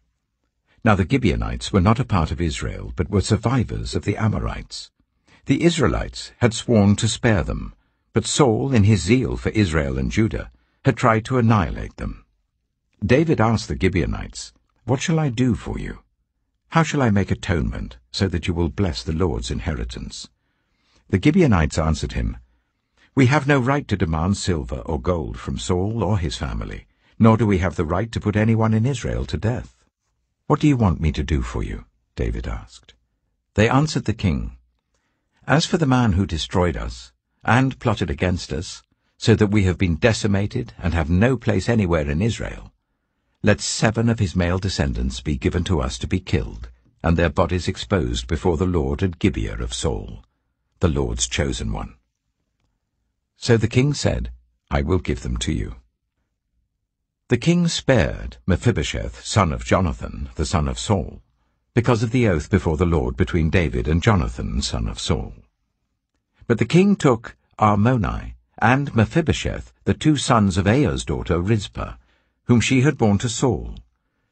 Now the Gibeonites were not a part of Israel, but were survivors of the Amorites. The Israelites had sworn to spare them, but Saul, in his zeal for Israel and Judah, had tried to annihilate them. David asked the Gibeonites, "What shall I do for you? How shall I make atonement, so that you will bless the Lord's inheritance?" The Gibeonites answered him, "We have no right to demand silver or gold from Saul or his family, nor do we have the right to put anyone in Israel to death." "What do you want me to do for you?" David asked. They answered the king, "As for the man who destroyed us and plotted against us, so that we have been decimated and have no place anywhere in Israel, let 7 of his male descendants be given to us to be killed, and their bodies exposed before the Lord at Gibeah of Saul, the Lord's chosen one." So the king said, "I will give them to you." The king spared Mephibosheth, son of Jonathan, the son of Saul, because of the oath before the Lord between David and Jonathan, son of Saul. But the king took Armoni and Mephibosheth, the 2 sons of Aiah's daughter Rizpah, whom she had borne to Saul,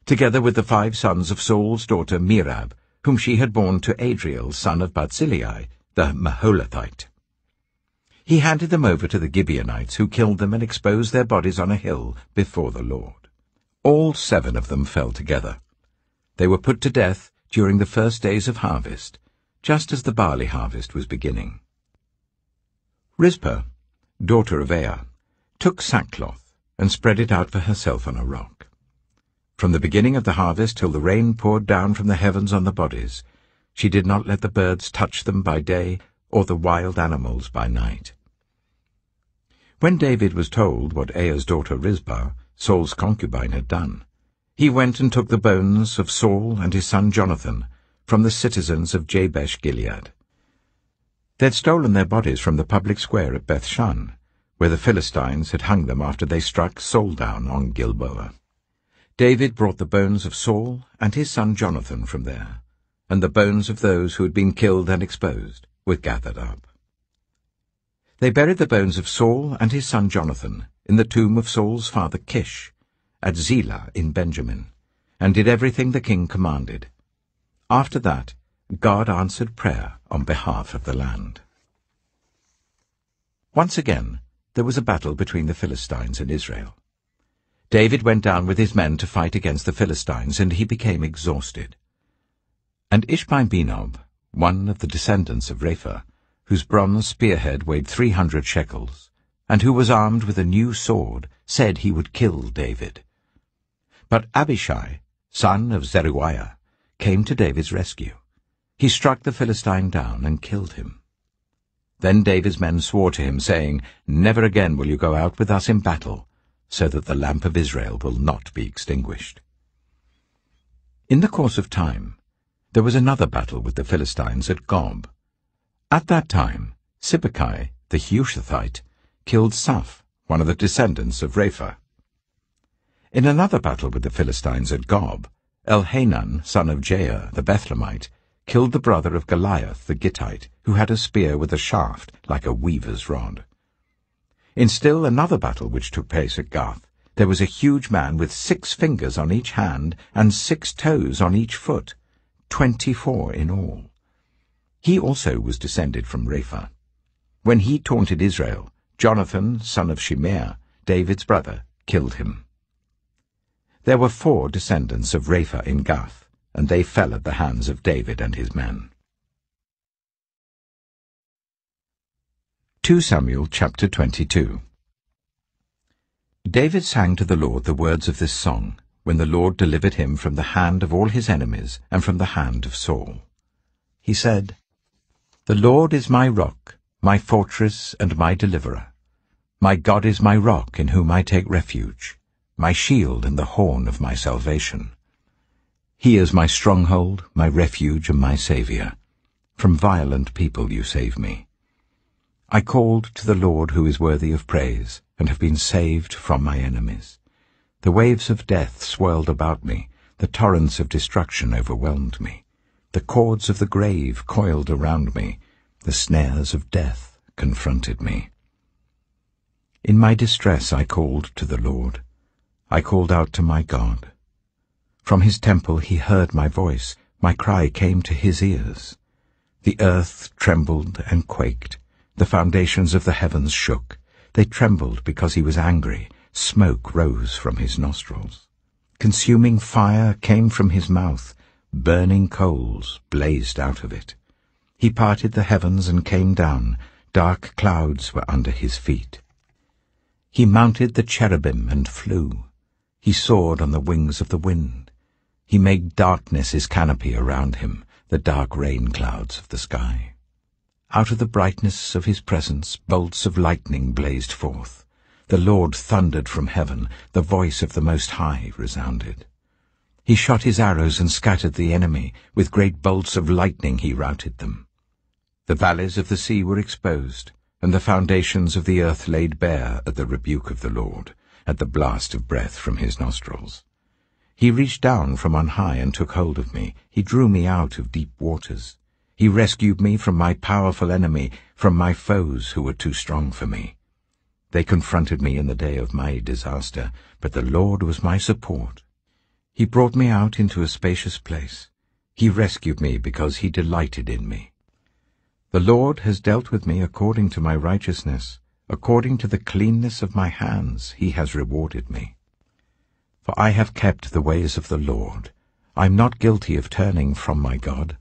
together with the 5 sons of Saul's daughter Merab, whom she had borne to Adriel, son of Barzillai, the Maholathite. He handed them over to the Gibeonites, who killed them and exposed their bodies on a hill before the Lord. All 7 of them fell together. They were put to death during the first days of harvest, just as the barley harvest was beginning. Rizpah, daughter of Aiah, took sackcloth and spread it out for herself on a rock. From the beginning of the harvest till the rain poured down from the heavens on the bodies, she did not let the birds touch them by day or the wild animals by night. When David was told what Aiah's daughter Rizpah, Saul's concubine, had done, he went and took the bones of Saul and his son Jonathan from the citizens of Jabesh-Gilead. They had stolen their bodies from the public square at Bethshan, where the Philistines had hung them after they struck Saul down on Gilboa. David brought the bones of Saul and his son Jonathan from there, and the bones of those who had been killed and exposed were gathered up. They buried the bones of Saul and his son Jonathan in the tomb of Saul's father Kish, at Zelah in Benjamin, and did everything the king commanded. After that, God answered prayer on behalf of the land. Once again, there was a battle between the Philistines and Israel. David went down with his men to fight against the Philistines, and he became exhausted. And Ishbi-Benob, one of the descendants of Rapha, whose bronze spearhead weighed 300 shekels, and who was armed with a new sword, said he would kill David. But Abishai, son of Zeruiah, came to David's rescue. He struck the Philistine down and killed him. Then David's men swore to him, saying, "Never again will you go out with us in battle, so that the lamp of Israel will not be extinguished." In the course of time, there was another battle with the Philistines at Gob. At that time, Sibbecai, the Hushathite, killed Saph, one of the descendants of Rapha. In another battle with the Philistines at Gob, Elhanan, son of Jair, the Bethlehemite, killed the brother of Goliath, the Gittite, who had a spear with a shaft like a weaver's rod. In still another battle which took place at Gath, there was a huge man with 6 fingers on each hand and 6 toes on each foot, 24 in all. He also was descended from Rapha. When he taunted Israel, Jonathan, son of Shimeah, David's brother, killed him. There were 4 descendants of Rapha in Gath, and they fell at the hands of David and his men. 2 Samuel chapter 22. David sang to the Lord the words of this song, when the Lord delivered him from the hand of all his enemies and from the hand of Saul. He said, "The Lord is my rock, my fortress and my deliverer. My God is my rock in whom I take refuge, my shield and the horn of my salvation. He is my stronghold, my refuge and my Saviour. From violent people you save me. I called to the Lord who is worthy of praise, and have been saved from my enemies. The waves of death swirled about me, the torrents of destruction overwhelmed me. The cords of the grave coiled around me, the snares of death confronted me. In my distress I called to the Lord. I called out to my God. From his temple he heard my voice. My cry came to his ears. The earth trembled and quaked. The foundations of the heavens shook. They trembled because he was angry. Smoke rose from his nostrils. Consuming fire came from his mouth. Burning coals blazed out of it. He parted the heavens and came down. Dark clouds were under his feet. He mounted the cherubim and flew. He soared on the wings of the wind. He made darkness his canopy around him, the dark rain clouds of the sky. Out of the brightness of his presence bolts of lightning blazed forth. The Lord thundered from heaven, the voice of the Most High resounded. He shot his arrows and scattered the enemy. With great bolts of lightning he routed them. The valleys of the sea were exposed, and the foundations of the earth laid bare at the rebuke of the Lord, at the blast of breath from his nostrils. He reached down from on high and took hold of me. He drew me out of deep waters. He rescued me from my powerful enemy, from my foes who were too strong for me. They confronted me in the day of my disaster, but the Lord was my support. He brought me out into a spacious place. He rescued me because he delighted in me. The Lord has dealt with me according to my righteousness. According to the cleanness of my hands he has rewarded me. For I have kept the ways of the Lord. I am not guilty of turning from my God.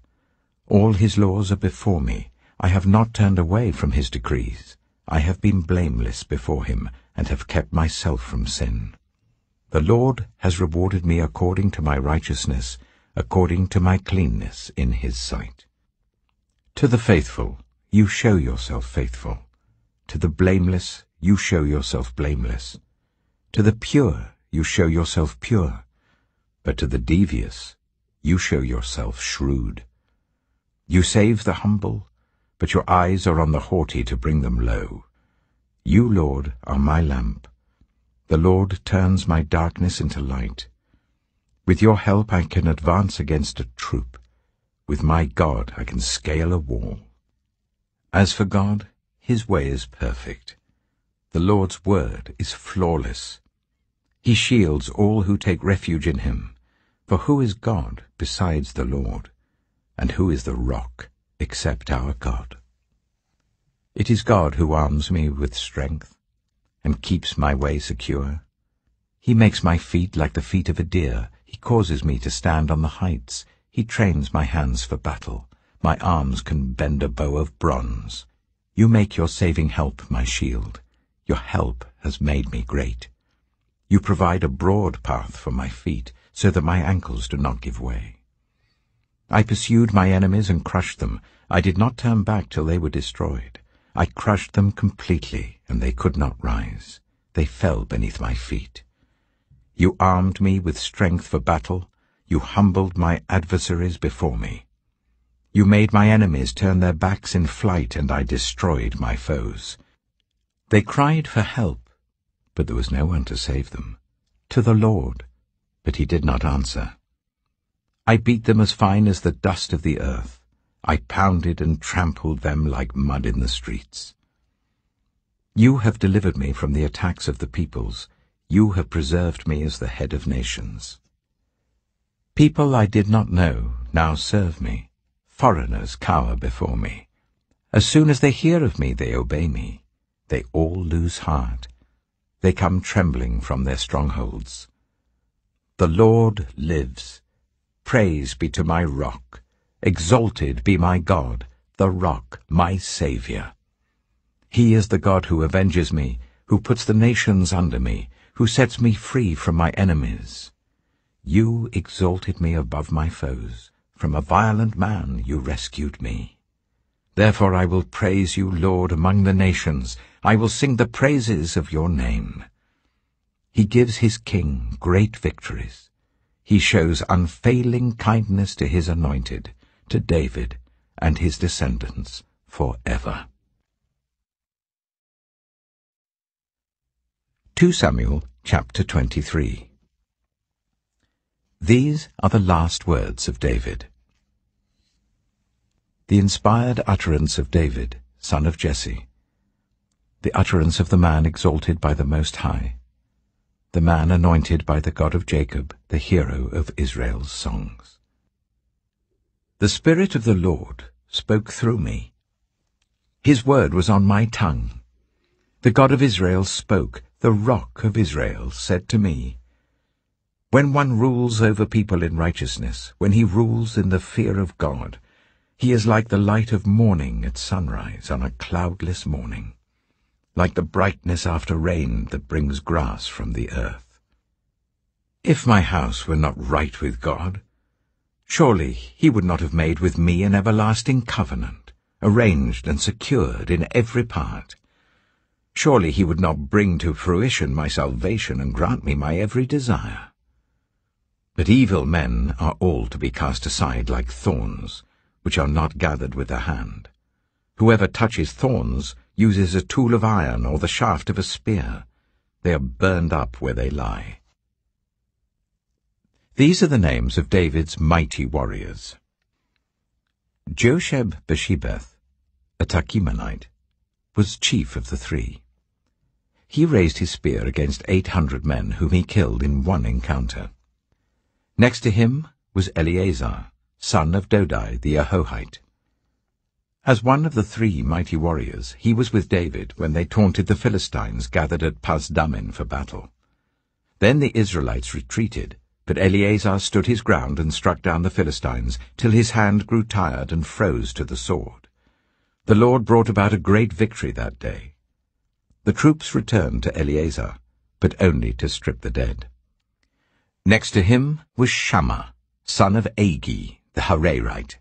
All his laws are before me. I have not turned away from his decrees. I have been blameless before him, and have kept myself from sin. The Lord has rewarded me according to my righteousness, according to my cleanness in his sight. To the faithful, you show yourself faithful. To the blameless, you show yourself blameless. To the pure, you show yourself pure. But to the devious, you show yourself shrewd. You save the humble, but your eyes are on the haughty to bring them low. You, Lord, are my lamp. The Lord turns my darkness into light. With your help I can advance against a troop. With my God I can scale a wall. As for God, his way is perfect. The Lord's word is flawless. He shields all who take refuge in him. For who is God besides the Lord? And who is the rock except our God? It is God who arms me with strength and keeps my way secure. He makes my feet like the feet of a deer. He causes me to stand on the heights. He trains my hands for battle. My arms can bend a bow of bronze. You make your saving help my shield. Your help has made me great. You provide a broad path for my feet, so that my ankles do not give way. I pursued my enemies and crushed them. I did not turn back till they were destroyed. I crushed them completely, and they could not rise. They fell beneath my feet. You armed me with strength for battle. You humbled my adversaries before me. You made my enemies turn their backs in flight, and I destroyed my foes. They cried for help, but there was no one to save them. To the Lord, but he did not answer. I beat them as fine as the dust of the earth. I pounded and trampled them like mud in the streets. You have delivered me from the attacks of the peoples. You have preserved me as the head of nations. People I did not know now serve me. Foreigners cower before me. As soon as they hear of me, they obey me. They all lose heart. They come trembling from their strongholds. The Lord lives. Praise be to my rock. Exalted be my God, the rock, my Saviour. He is the God who avenges me, who puts the nations under me, who sets me free from my enemies. You exalted me above my foes. From a violent man you rescued me. Therefore I will praise you, Lord, among the nations. I will sing the praises of your name. He gives his king great victories. He shows unfailing kindness to his anointed, to David and his descendants forever. 2 Samuel chapter 23. These are the last words of David. The inspired utterance of David, son of Jesse, the utterance of the man exalted by the Most High, the man anointed by the God of Jacob, the hero of Israel's songs. The Spirit of the Lord spoke through me. His word was on my tongue. The God of Israel spoke. The Rock of Israel said to me, When one rules over people in righteousness, when he rules in the fear of God, he is like the light of morning at sunrise on a cloudless morning, like the brightness after rain that brings grass from the earth. If my house were not right with God, surely he would not have made with me an everlasting covenant, arranged and secured in every part. Surely he would not bring to fruition my salvation and grant me my every desire. But evil men are all to be cast aside like thorns, which are not gathered with the hand. Whoever touches thorns uses a tool of iron or the shaft of a spear. They are burned up where they lie. These are the names of David's mighty warriors. Josheb-Bashebeth, a Tachimonite, was chief of the three. He raised his spear against 800 men whom he killed in one encounter. Next to him was Eleazar, son of Dodai the Ahohite. As one of the three mighty warriors, he was with David when they taunted the Philistines gathered at Pasdammim for battle. Then the Israelites retreated, but Eleazar stood his ground and struck down the Philistines till his hand grew tired and froze to the sword. The Lord brought about a great victory that day. The troops returned to Eleazar, but only to strip the dead. Next to him was Shammah, son of Agi, the Hararite.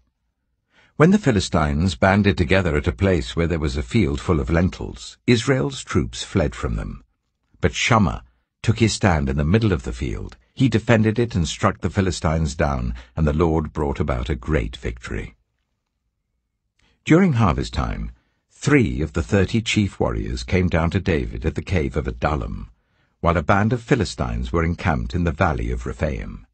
When the Philistines banded together at a place where there was a field full of lentils, Israel's troops fled from them. But Shammah took his stand in the middle of the field. He defended it and struck the Philistines down, and the Lord brought about a great victory. During harvest time, 3 of the 30 chief warriors came down to David at the cave of Adullam, while a band of Philistines were encamped in the valley of Rephaim.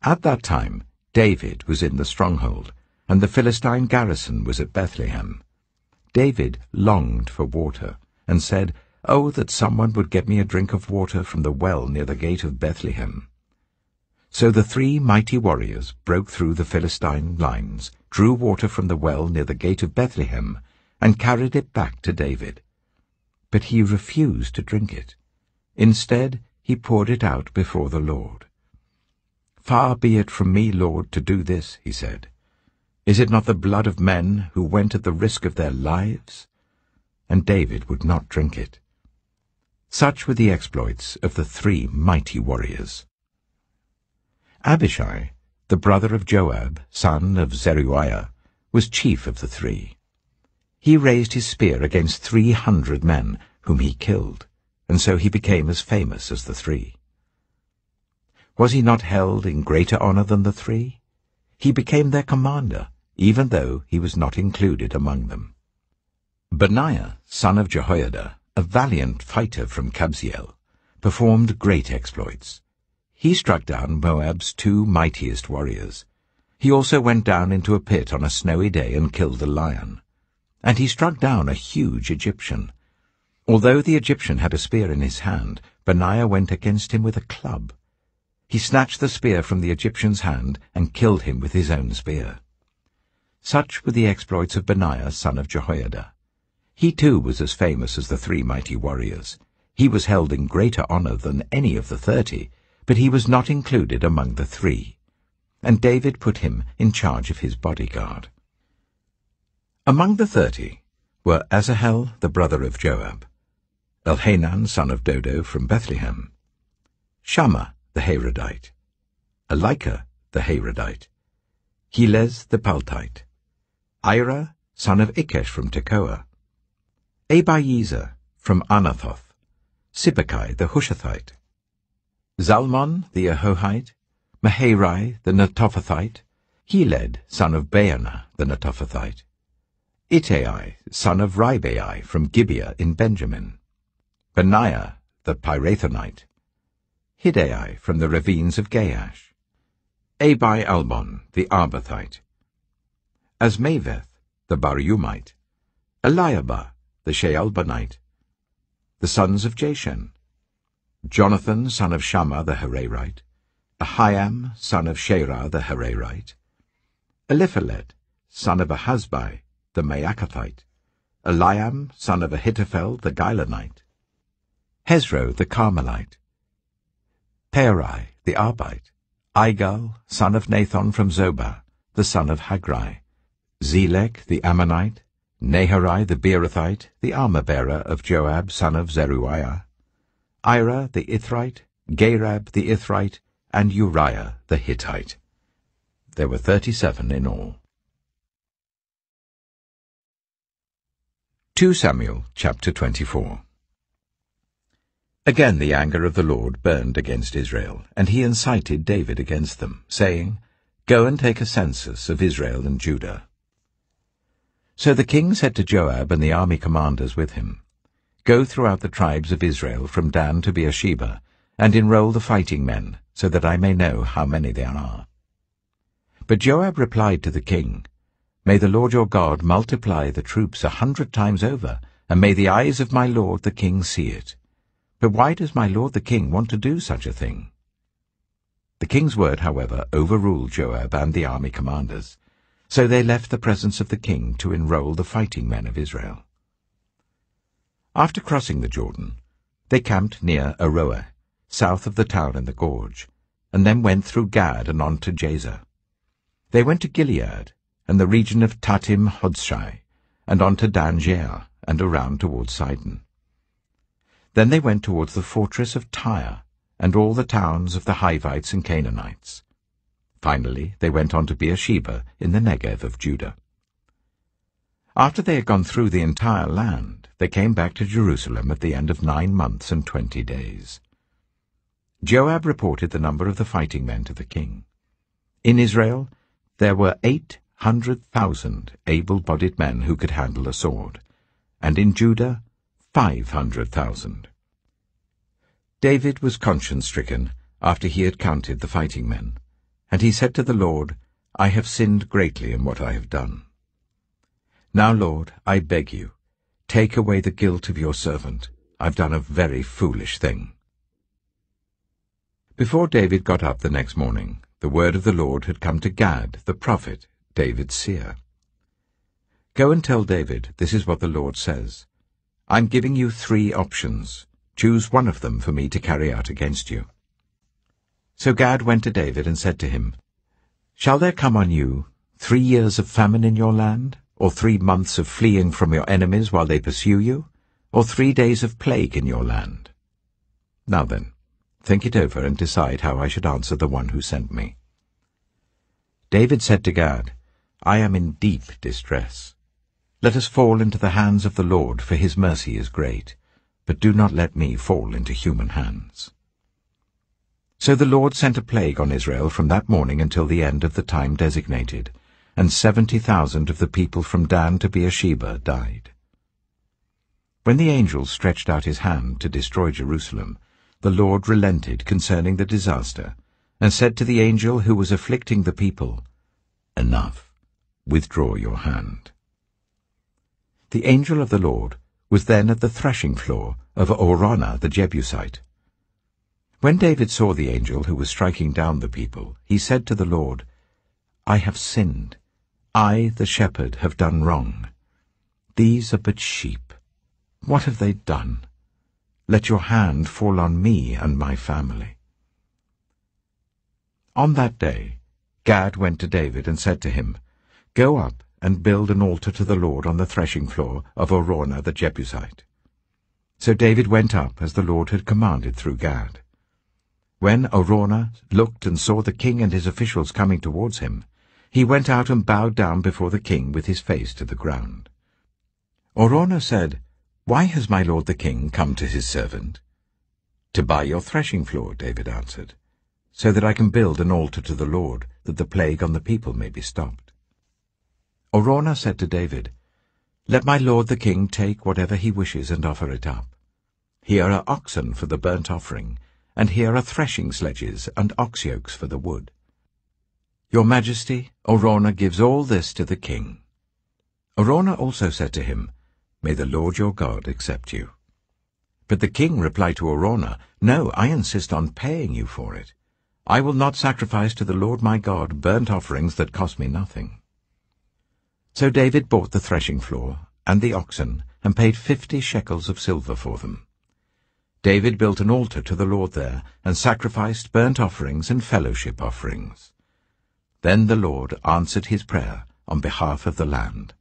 At that time David was in the stronghold, and the Philistine garrison was at Bethlehem. David longed for water, and said, "Oh, that someone would get me a drink of water from the well near the gate of Bethlehem." So the 3 mighty warriors broke through the Philistine lines, drew water from the well near the gate of Bethlehem, and carried it back to David. But he refused to drink it. Instead, he poured it out before the Lord. "Far be it from me, Lord, to do this," he said. "Is it not the blood of men who went at the risk of their lives?" And David would not drink it. Such were the exploits of the 3 mighty warriors. Abishai, the brother of Joab, son of Zeruiah, was chief of the 3. He raised his spear against 300 men, whom he killed, and so he became as famous as the 3. Was he not held in greater honor than the 3? He became their commander, even though he was not included among them. Benaiah, son of Jehoiada, a valiant fighter from Kabzeel, performed great exploits. He struck down Moab's 2 mightiest warriors. He also went down into a pit on a snowy day and killed a lion. And he struck down a huge Egyptian. Although the Egyptian had a spear in his hand, Benaiah went against him with a club. He snatched the spear from the Egyptian's hand and killed him with his own spear. Such were the exploits of Benaiah, son of Jehoiada. He too was as famous as the 3 mighty warriors. He was held in greater honor than any of the 30, but he was not included among the 3. And David put him in charge of his bodyguard. Among the 30 were Asahel, the brother of Joab, Elhanan, son of Dodo, from Bethlehem, Shammah, the Harodite, Elika, the Harodite, Helez, the Paltite, Ira, son of Ikesh, from Tekoa, Abiezer, from Anathoth, Sibbecai, the Hushathite, Zalmon, the Ahohite, Maharai, the Netophathite, Heled, son of Baanah, the Netophathite, Ittai, son of Ribai, from Gibeah in Benjamin, Benaiah, the Pirathonite, Hiddai, from the ravines of Gaash, Abi-albon, the Arbathite, Azmaveth, the Barumite, Eliabah, the Shaalbonite, the sons of Jashen, Jonathan, son of Shammah, the Hararite, Ahiam, son of Sherah, the Hararite, Eliphalet, son of Ahasbai, the Maacathite, Eliam, son of Ahithophel, the Gilonite, Hezro, the Carmelite, Perai, the Arbite, Igal, son of Nathan from Zobah, the son of Hagrai, Zelek, the Ammonite, Naharai, the Beerothite, the armor-bearer of Joab, son of Zeruiah, Ira, the Ithrite, Gareb, the Ithrite, and Uriah, the Hittite. There were 37 in all. 2 Samuel chapter 24. Again the anger of the Lord burned against Israel, and he incited David against them, saying, "Go and take a census of Israel and Judah." So the king said to Joab and the army commanders with him, "Go throughout the tribes of Israel from Dan to Beersheba, and enroll the fighting men, so that I may know how many there are." But Joab replied to the king, "May the Lord your God multiply the troops 100 times over, and may the eyes of my lord the king see it. But why does my lord the king want to do such a thing?" The king's word, however, overruled Joab and the army commanders. So they left the presence of the king to enroll the fighting men of Israel. After crossing the Jordan, they camped near Aroer, south of the town in the gorge, and then went through Gad and on to Jazer. They went to Gilead, and the region of Tatim Hodshai, and on to Dan Jair, and around towards Sidon. Then they went towards the fortress of Tyre, and all the towns of the Hivites and Canaanites. Finally, they went on to Beersheba in the Negev of Judah. After they had gone through the entire land, they came back to Jerusalem at the end of 9 months and 20 days. Joab reported the number of the fighting men to the king. In Israel, there were 800,000 able-bodied men who could handle a sword, and in Judah, 500,000. David was conscience-stricken after he had counted the fighting men, and he said to the Lord, "I have sinned greatly in what I have done. Now, Lord, I beg you, take away the guilt of your servant. I've done a very foolish thing." Before David got up the next morning, the word of the Lord had come to Gad, the prophet, David's seer. "Go and tell David, this is what the Lord says. I'm giving you 3 options. Choose one of them for me to carry out against you." So Gad went to David and said to him, "Shall there come on you 3 years of famine in your land, or 3 months of fleeing from your enemies while they pursue you, or 3 days of plague in your land? Now then, think it over and decide how I should answer the one who sent me." David said to Gad, "I am in deep distress. Let us fall into the hands of the Lord, for his mercy is great, but do not let me fall into human hands." So the Lord sent a plague on Israel from that morning until the end of the time designated, and 70,000 of the people from Dan to Beersheba died. When the angel stretched out his hand to destroy Jerusalem, the Lord relented concerning the disaster, and said to the angel who was afflicting the people, "Enough, withdraw your hand." The angel of the Lord was then at the threshing floor of Araunah the Jebusite. When David saw the angel who was striking down the people, he said to the Lord, "I have sinned. I, the shepherd, have done wrong. These are but sheep. What have they done? Let your hand fall on me and my family." On that day, Gad went to David and said to him, "Go up and build an altar to the Lord on the threshing floor of Araunah the Jebusite." So David went up as the Lord had commanded through Gad. When Araunah looked and saw the king and his officials coming towards him, he went out and bowed down before the king with his face to the ground. Araunah said, "Why has my lord the king come to his servant?" "To buy your threshing floor," David answered, "so that I can build an altar to the Lord, that the plague on the people may be stopped." Araunah said to David, "Let my lord the king take whatever he wishes and offer it up. Here are oxen for the burnt offering, and here are threshing sledges and ox yokes for the wood. Your majesty, Araunah gives all this to the king." Araunah also said to him, "May the Lord your God accept you." But the king replied to Araunah, "No, I insist on paying you for it. I will not sacrifice to the Lord my God burnt offerings that cost me nothing." So David bought the threshing floor and the oxen, and paid 50 shekels of silver for them. David built an altar to the Lord there, and sacrificed burnt offerings and fellowship offerings. Then the Lord answered his prayer on behalf of the land,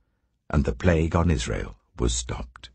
and the plague on Israel was stopped.